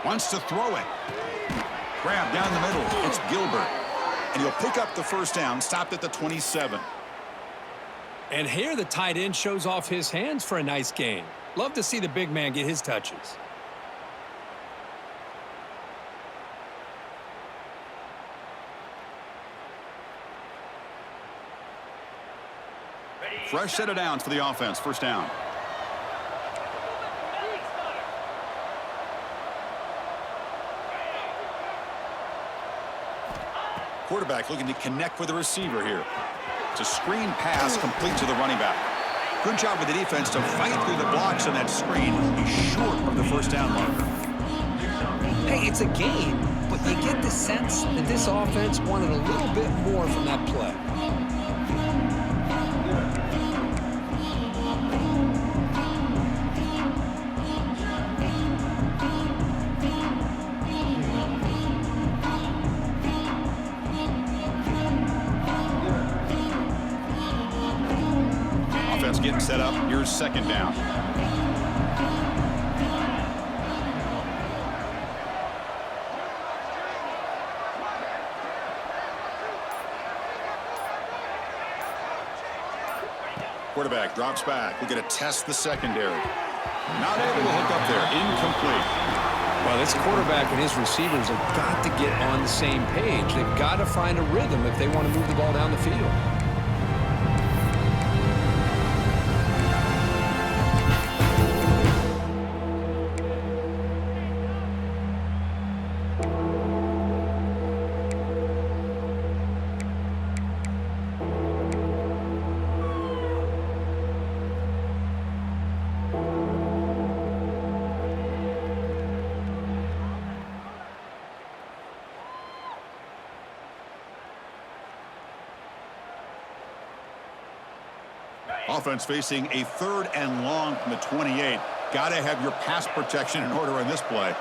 Wants to throw it. Grab down the middle. It's Gilbert. And he'll pick up the first down, stopped at the 27. And here the tight end shows off his hands for a nice gain. Love to see the big man get his touches. Fresh set of downs for the offense. First down. Quarterback looking to connect with the receiver here. It's a screen pass complete to the running back. Good job with the defense to fight through the blocks on that screen. He's short of the first down marker. Hey, it's a game, but you get the sense that this offense wanted a little bit more from that play. Offense getting set up. Here's second down. Quarterback drops back. We're going to test the secondary. Not able to hook up there. Incomplete. Well, this quarterback and his receivers have got to get on the same page. They've got to find a rhythm if they want to move the ball down the field. Offense facing a 3rd and long from the 28. Got to have your pass protection in order in this play.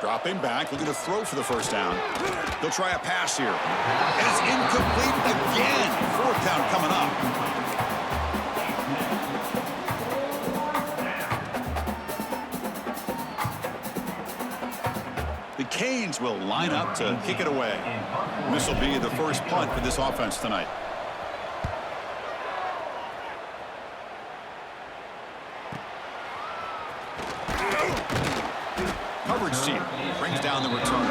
Dropping back, looking to throw for the first down. They'll try a pass here. And it's incomplete again. 4th down coming up. The Canes will line up to kick it away. This will be the first punt for this offense tonight. Coverage team brings down the return.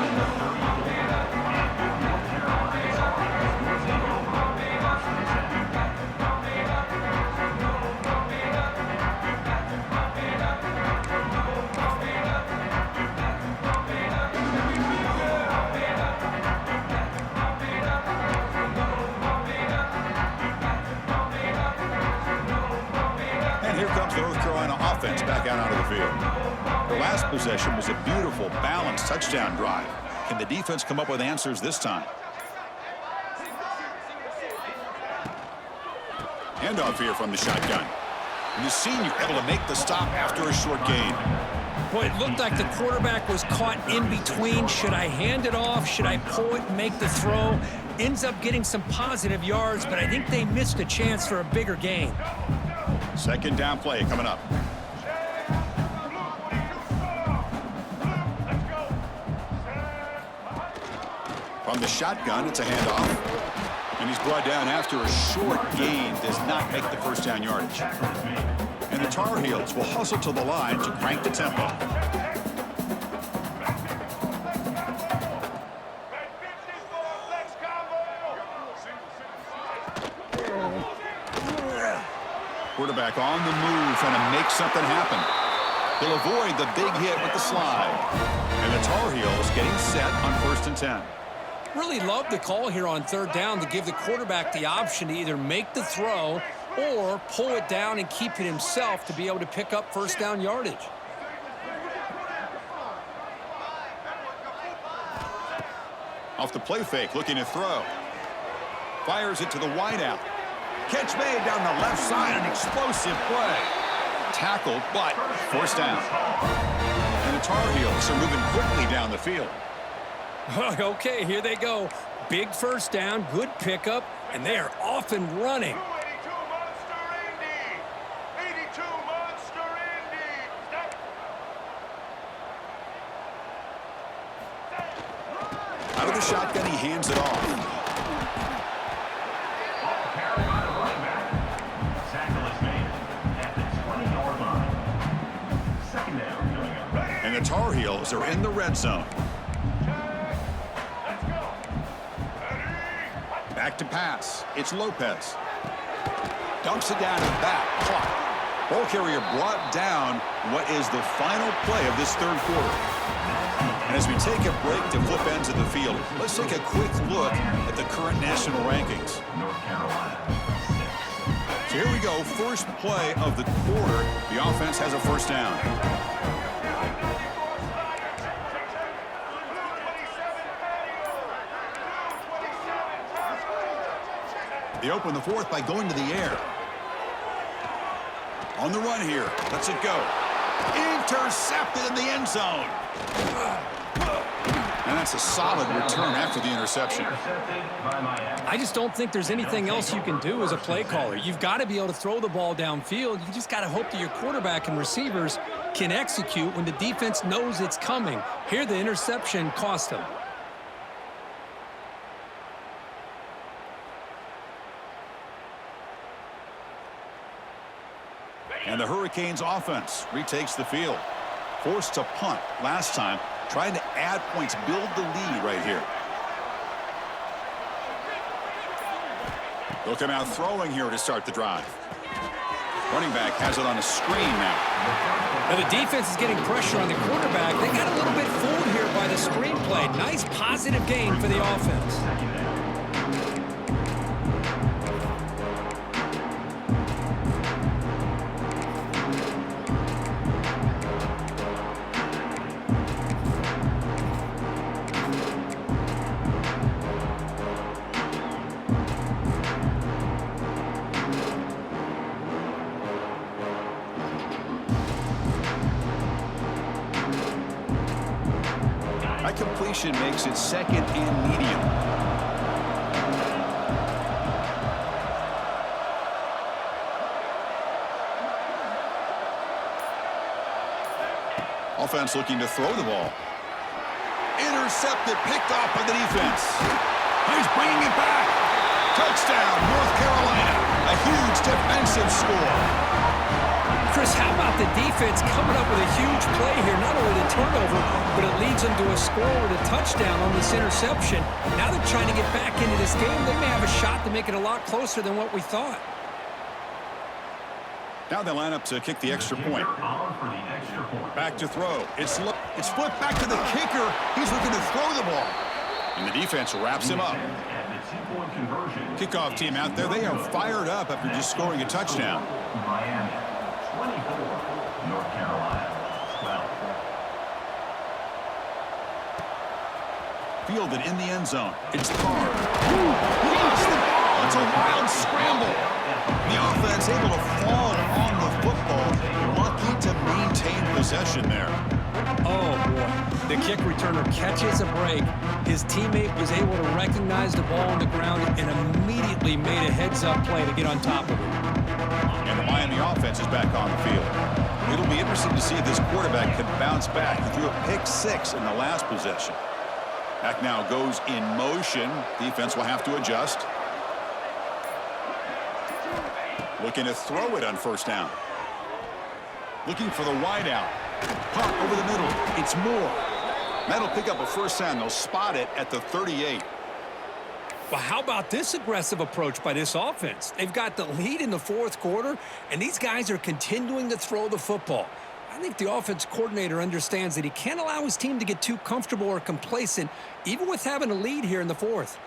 And here comes the North Carolina offense back out onto the field. The last possession was a beautiful, balanced touchdown drive. Can the defense come up with answers this time? Handoff here from the shotgun. And the senior able to make the stop after a short gain. Boy, it looked like the quarterback was caught in between. Should I hand it off? Should I pull it and make the throw? Ends up getting some positive yards, but I think they missed a chance for a bigger gain. Second down play coming up. From the shotgun, it's a handoff. And he's brought down after a short gain. Does not make the first down yardage. And the Tar Heels will hustle to the line to crank the tempo. Quarterback on the move, trying to make something happen. He'll avoid the big hit with the slide. And the Tar Heels getting set on 1st and 10. Really love the call here on 3rd down to give the quarterback the option to either make the throw or pull it down and keep it himself to be able to pick up first down yardage. Off the play fake, looking to throw. Fires it to the wideout. Catch made down the left side, an explosive play. Tackled, but first down. And the Tar Heels are moving quickly down the field. Okay, here they go. Big first down, good pickup, and they are off and running. Out of the shotgun, he hands it off. And the Tar Heels are in the red zone. Back to pass. It's Lopez. Dumps it down to the back. Clock. Ball carrier brought down. What is the final play of this third quarter? And as we take a break to flip ends of the field, let's take a quick look at the current national rankings. North Carolina, 6. So here we go. First play of the quarter. The offense has a first down. They open the fourth by going to the air. On the run here. Lets it go. Intercepted in the end zone. And that's a solid return after the interception. I just don't think there's anything else you can do as a play caller. You've got to be able to throw the ball downfield. You just got to hope that your quarterback and receivers can execute when the defense knows it's coming. Here, the interception cost them. And the Hurricanes offense retakes the field. Forced to punt last time. Trying to add points, build the lead right here. Looking out throwing here to start the drive. Running back has it on a screen now. Now the defense is getting pressure on the quarterback. They got a little bit fooled here by the screenplay. Nice positive gain for the offense. Completion makes it second and medium. Offense looking to throw the ball. Intercepted, picked off by the defense. He's bringing it back. Touchdown, North Carolina. A huge defensive score. Chris, how about the defense coming up with a huge play here? Not only the turnover, but it leads them to a score with a touchdown on this interception. Now they're trying to get back into this game. They may have a shot to make it a lot closer than what we thought. Now they line up to kick the extra point. Back to throw. It's flipped back to the kicker. He's looking to throw the ball. And the defense wraps him up. Kickoff team out there. They are fired up after just scoring a touchdown. Miami, 24. North Carolina, 12. Fielded in the end zone. It's Carr. Lost the ball. It's a wild scramble. The offense able to fall on the football. Lucky to maintain possession there. Oh, boy. The kick returner catches a break. His teammate was able to recognize the ball on the ground and immediately made a heads-up play to get on top of it. And the Miami offense is back on the field. It'll be interesting to see if this quarterback can bounce back. He threw a pick-6 in the last possession. Back now goes in motion. Defense will have to adjust. Looking to throw it on first down. Looking for the wide out. Pump over the middle. It's Moore. That'll pick up a first down. They'll spot it at the 38. Well, how about this aggressive approach by this offense? They've got the lead in the fourth quarter, and these guys are continuing to throw the football. I think the offense coordinator understands that he can't allow his team to get too comfortable or complacent, even with having a lead here in the fourth.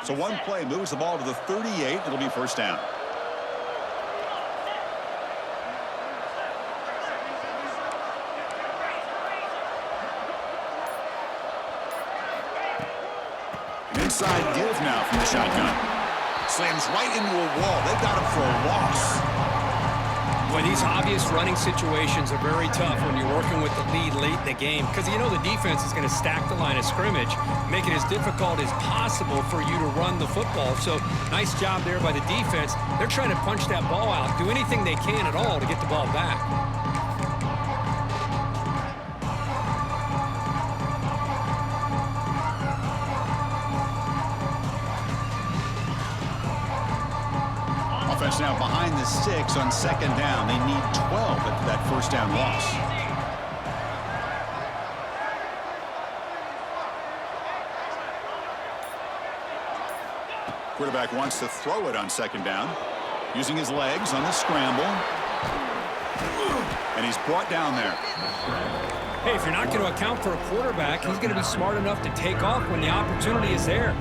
So one play moves the ball to the 38. It'll be first down. Inside give now from the shotgun. Slams right into a wall. They've got him for a loss. Boy, these obvious running situations are very tough when you're working with the lead late in the game because you know the defense is going to stack the line of scrimmage, make it as difficult as possible for you to run the football. So nice job there by the defense. They're trying to punch that ball out, do anything they can at all to get the ball back. Now behind the 6 on second down. They need 12 after that first down loss. Quarterback wants to throw it on second down. Using his legs on the scramble. And he's brought down there. Hey, if you're not going to account for a quarterback, he's going to be smart enough to take off when the opportunity is there.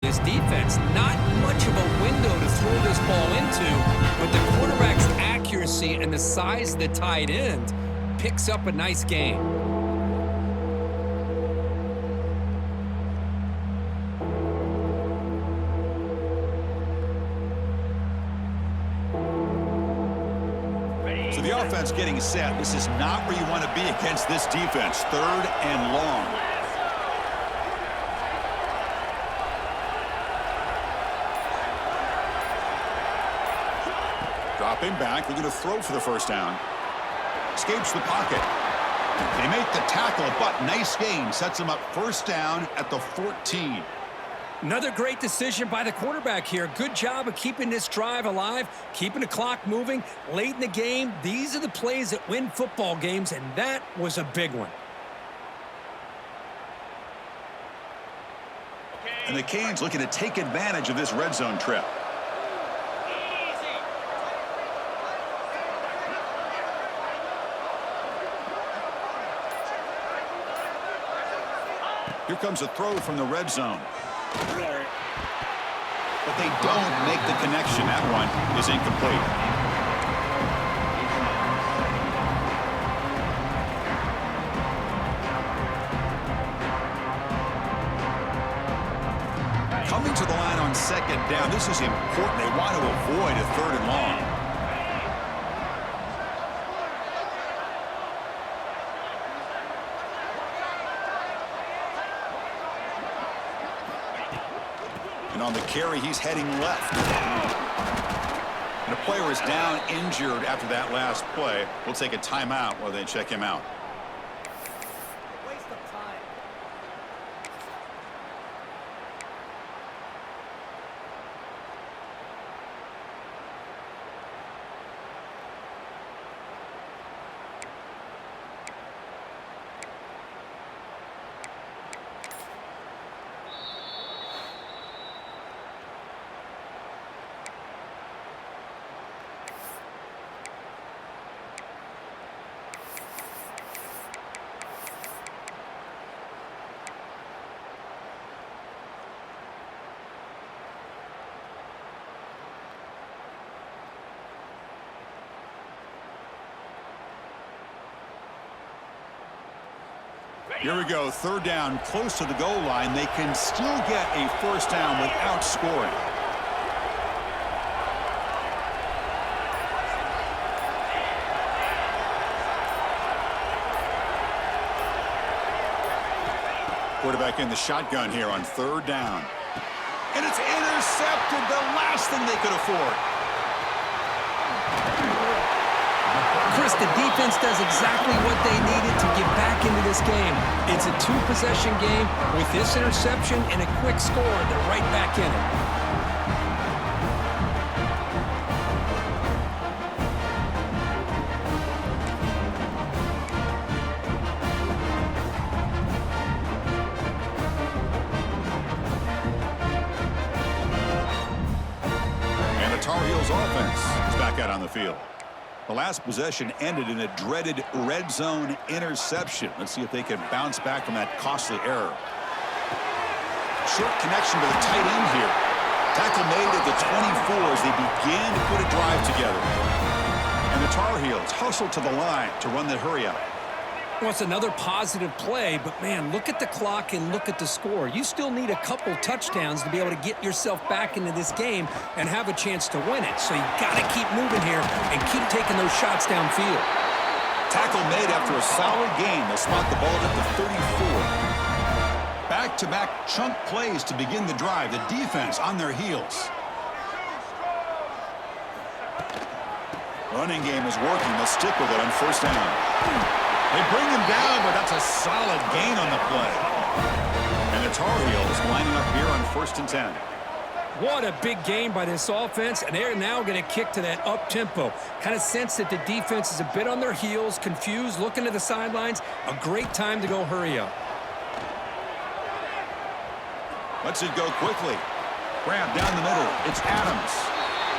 This defense, not much of a window to throw this ball into, but the quarterback's accuracy and the size of the tight end picks up a nice game. So the offense getting set. This is not where you want to be against this defense. 3rd and long. Dropping back, they're going to throw for the first down. Escapes the pocket. They make the tackle, but nice gain. Sets them up first down at the 14. Another great decision by the quarterback here. Good job of keeping this drive alive, keeping the clock moving. Late in the game, these are the plays that win football games, and that was a big one. And the Canes looking to take advantage of this red zone trip. Here comes a throw from the red zone. But they don't make the connection. That one is incomplete. Coming to the line on second down, this is important. They want to avoid a 3rd and long. And on the carry, he's heading left. And a player is down injured after that last play. We'll take a timeout while they check him out. Waste of time. Here we go, 3rd down, close to the goal line. They can still get a 1st down without scoring. Quarterback in the shotgun here on 3rd down. And it's intercepted, the last thing they could afford. Chris, the defense does exactly what they needed to get back into this game. It's a 2-possession game. With this interception and a quick score, they're right back in it. And the Tar Heels offense is back out on the field. The last possession ended in a dreaded red zone interception. Let's see if they can bounce back from that costly error. Short connection to the tight end here. Tackle made at the 24 as they began to put a drive together. And the Tar Heels hustle to the line to run the hurry up. Well, it's another positive play, but man, look at the clock and look at the score. You still need a couple touchdowns to be able to get yourself back into this game and have a chance to win it. So you got to keep moving here and keep taking those shots downfield. Tackle made after a solid gain. They'll spot the ball at the 34. Back-to-back chunk plays to begin the drive. The defense on their heels. Running game is working. They'll stick with it on 1st down. They bring him down, but that's a solid gain on the play. And the Tar Heels lining up here on 1st and 10. What a big game by this offense, and they're now going to kick to that up-tempo. Kind of sense that the defense is a bit on their heels, confused, looking to the sidelines. A great time to go hurry up. Lets it go quickly. Grab down the middle. It's Adams.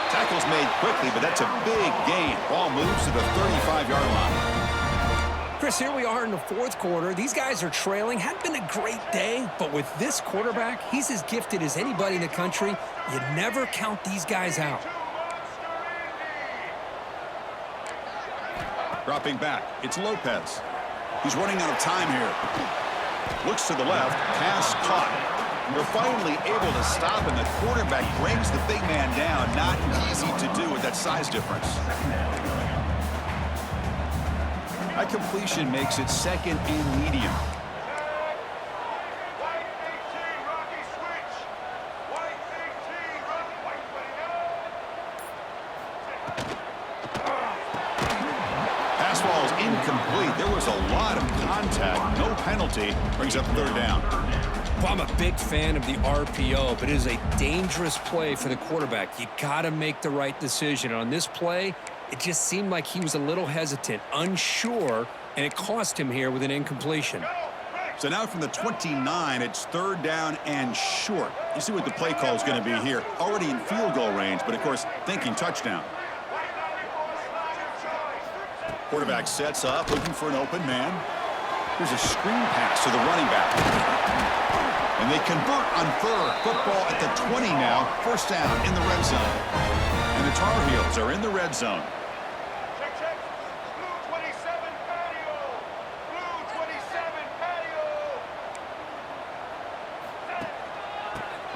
Tackle's made quickly, but that's a big gain. Ball moves to the 35-yard line. Chris, here we are in the 4th quarter. These guys are trailing. Hadn't been a great day, but with this quarterback, he's as gifted as anybody in the country. You never count these guys out. Dropping back, it's Lopez. He's running out of time here. Looks to the left, pass caught. They're finally able to stop, and the quarterback brings the big man down. Not easy to do with that size difference. That completion makes it 2nd and medium. Pass ball is incomplete. There was a lot of contact. No penalty. Brings up 3rd down. Well, I'm a big fan of the RPO, but it is a dangerous play for the quarterback. You got to make the right decision. On this play, it just seemed like he was a little hesitant, unsure, and it cost him here with an incompletion. So now from the 29, it's 3rd down and short. You see what the play call is going to be here. Already in field goal range, but of course, thinking touchdown. Quarterback sets up, looking for an open man. Here's a screen pass to the running back. And they convert on 3rd. Football at the 20 now. 1st down in the red zone. And the Tar Heels are in the red zone. Check. Blue 27 patio. Blue 27 patio.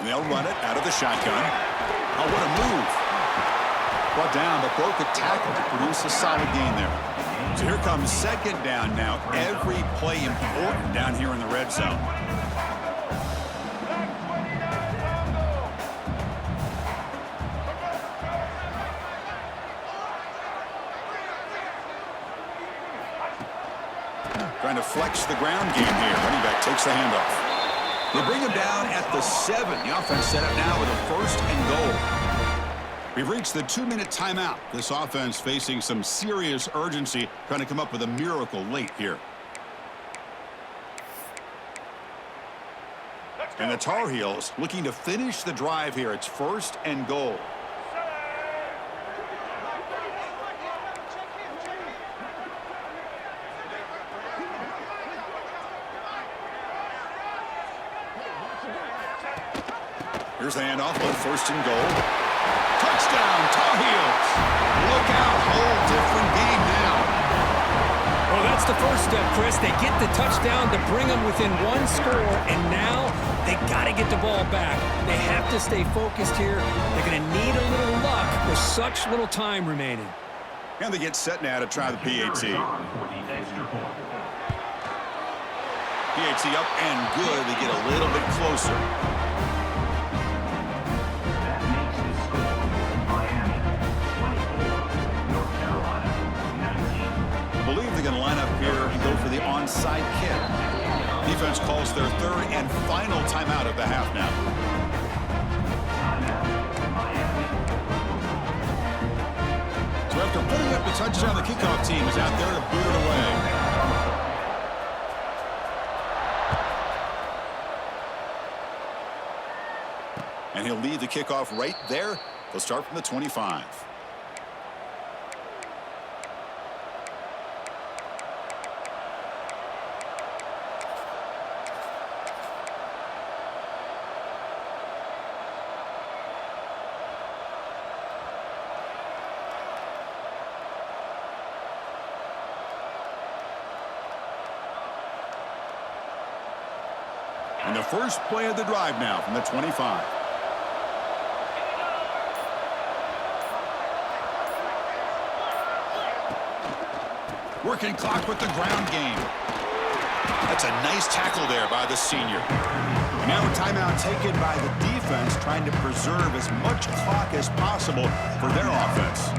And they'll run it out of the shotgun. Oh, what a move. Brought down, but broke the tackle to produce a solid gain there. So here comes second down now. Every play important down here in the red zone. Trying to flex the ground game here. Running back takes the handoff. They bring him down at the 7. The offense set up now with a 1st and goal. We've reached the 2-minute timeout. This offense facing some serious urgency, trying to come up with a miracle late here. And the Tar Heels looking to finish the drive here. It's 1st and goal. Here's the handoff on 1st and goal. Touchdown, Tar Heels. Look out, whole different game now. Well, that's the first step, Chris. They get the touchdown to bring them within 1 score, and now they got to get the ball back. They have to stay focused here. They're going to need a little luck with such little time remaining. And they get set now to try the PAT. PAT up and good. They get a little bit closer. Going to line up here and go for the onside kick. Defense calls their 3rd and final timeout of the half now. So after putting up the touchdown, the kickoff team is out there to boot it away. And he'll lead the kickoff right there. They'll start from the 25. And the first play of the drive now from the 25. Working clock with the ground game. That's a nice tackle there by the senior. And now a timeout taken by the defense, trying to preserve as much clock as possible for their offense.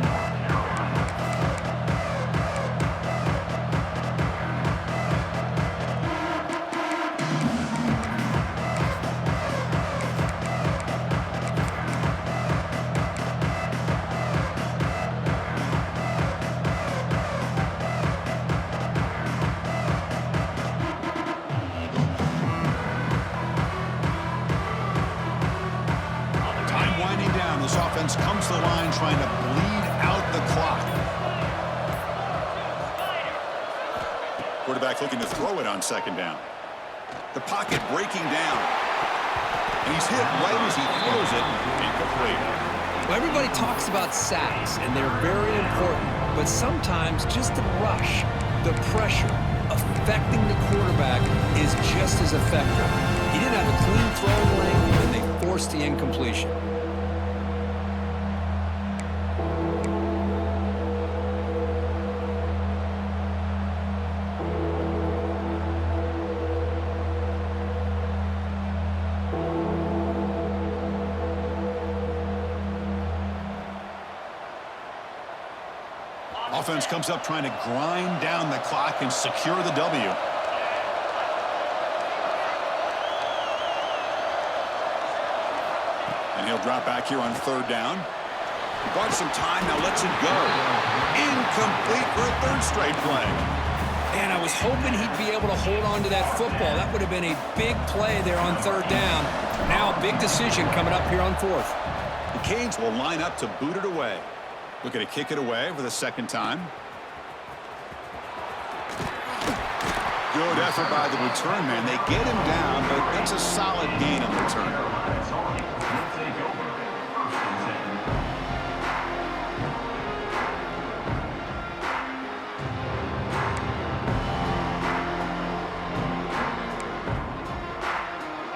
This offense comes to the line trying to bleed out the clock. Quarterback looking to throw it on 2nd down. The pocket breaking down. And he's hit right as he throws it. Incomplete. Well, everybody talks about sacks, and they're very important. But sometimes just the rush, the pressure, affecting the quarterback is just as effective. He didn't have a clean throwing lane, and they forced the incompletion. Offense comes up trying to grind down the clock and secure the W. And he'll drop back here on 3rd down. Bought some time, now lets it go. Incomplete for a 3rd straight play. And I was hoping he'd be able to hold on to that football. That would have been a big play there on 3rd down. Now a big decision coming up here on 4th. The Canes will line up to boot it away. Looking to kick it away for the 2nd time. Good effort by the return man. They get him down, but that's a solid gain on the return.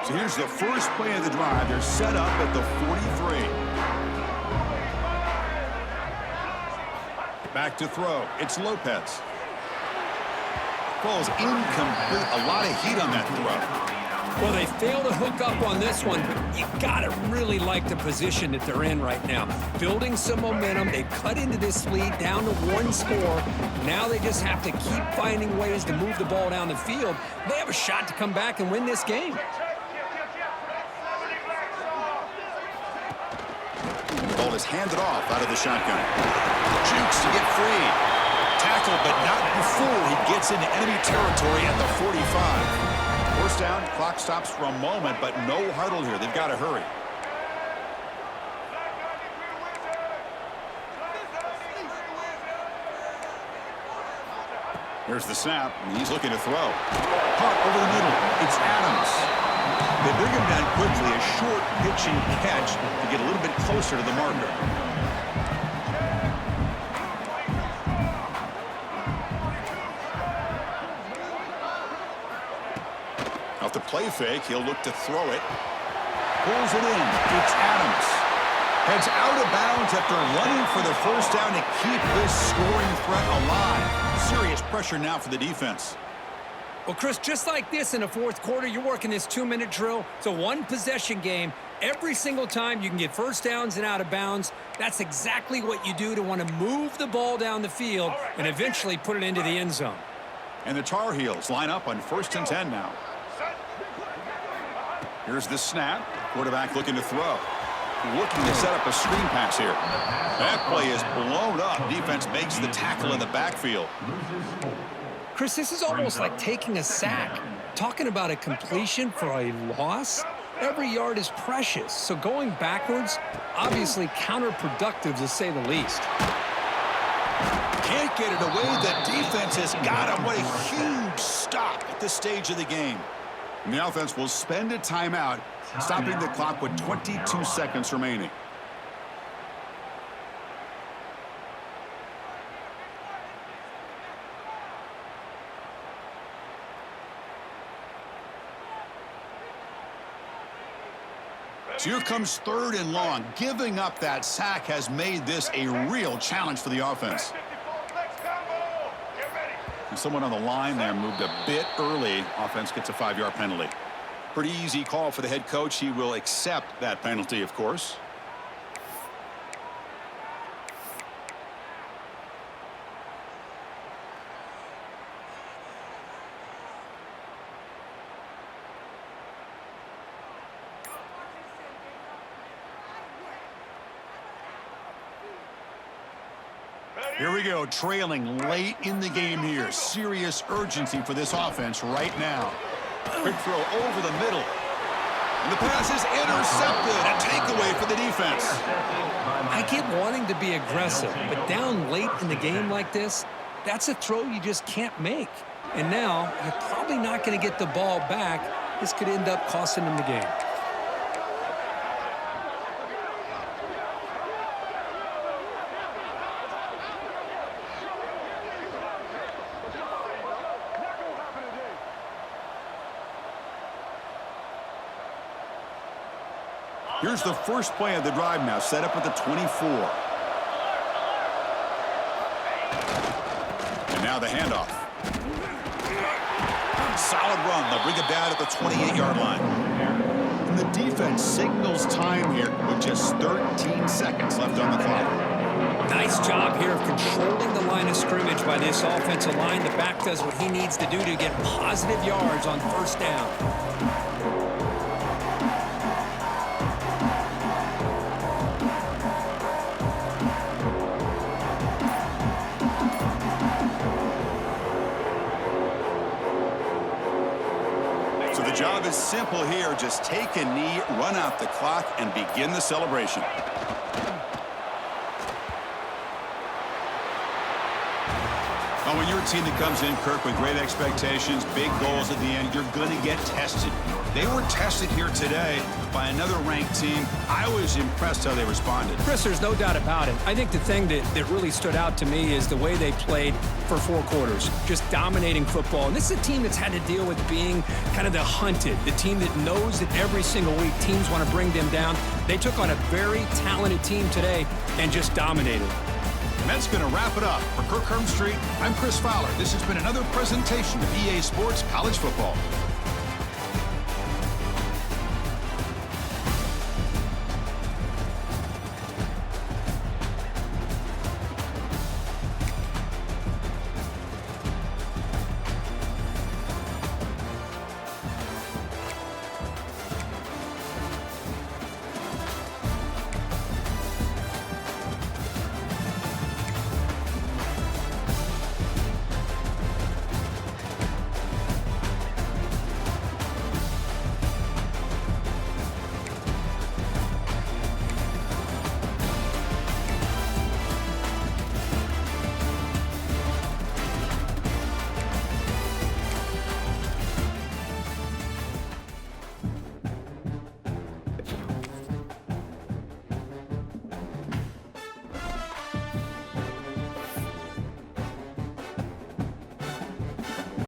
So here's the first play of the drive. They're set up at the 43. Back to throw. It's Lopez. Falls incomplete. A lot of heat on that throw. Well, they fail to hook up on this one, but you got to really like the position that they're in right now. Building some momentum. They cut into this lead down to one score. Now they just have to keep finding ways to move the ball down the field. They have a shot to come back and win this game. Ball is handed off out of the shotgun. Jukes to get free. Tackled, but not before he gets into enemy territory at the 45. First down, clock stops for a moment, but no huddle here. They've got to hurry. Here's the snap, and he's looking to throw. Caught over the middle. It's Adams. They bring him down quickly, a short pitching catch to get a little bit closer to the marker. Off the play fake, he'll look to throw it. Pulls it in. It's Adams. Heads out of bounds after running for the first down to keep this scoring threat alive. Serious pressure now for the defense. Well, Chris, just like this in the fourth quarter, you're working this 2-minute drill. It's a one-possession game. Every single time you can get first downs and out of bounds, that's exactly what you do to want to move the ball down the field and eventually put it into the end zone. And the Tar Heels line up on 1st and 10 now. Here's the snap. Quarterback looking to throw. Looking to set up a screen pass here. That play is blown up. Defense makes the tackle in the backfield. Chris, this is almost like taking a sack. Talking about a completion for a loss, every yard is precious. So going backwards, obviously counterproductive to say the least. Can't get it away. The defense has got him. What a huge stop at this stage of the game. And the offense will spend a timeout, stopping the clock with 22 seconds remaining. So here comes 3rd and long. Giving up that sack has made this a real challenge for the offense. And someone on the line there moved a bit early. Offense gets a 5-yard penalty. Pretty easy call for the head coach. He will accept that penalty, of course. Here we go, trailing late in the game here. Serious urgency for this offense right now. Quick throw over the middle. And the pass is intercepted. A takeaway for the defense. I get wanting to be aggressive, but down late in the game like this, that's a throw you just can't make. And now, you're probably not going to get the ball back. This could end up costing them the game. Here's the first play of the drive now, set up at the 24. And now the handoff. Solid run. They'll bring it down at the 28-yard line. And the defense signals time here with just 13 seconds left on the clock. Nice job here of controlling the line of scrimmage by this offensive line. The back does what he needs to do to get positive yards on first down. Job is simple here. Just take a knee, run out the clock, and begin the celebration. Oh, when you're a team that comes in, Kirk, with great expectations, big goals at the end, you're going to get tested. They were tested here today by another ranked team. I was impressed how they responded. Chris, there's no doubt about it. I think the thing that really stood out to me is the way they played for 4 quarters, just dominating football. And this is a team that's had to deal with being kind of the hunted, the team that knows that every single week teams want to bring them down. They took on a very talented team today and just dominated. And that's going to wrap it up. For Kirk Street, I'm Chris Fowler. This has been another presentation of EA Sports College Football.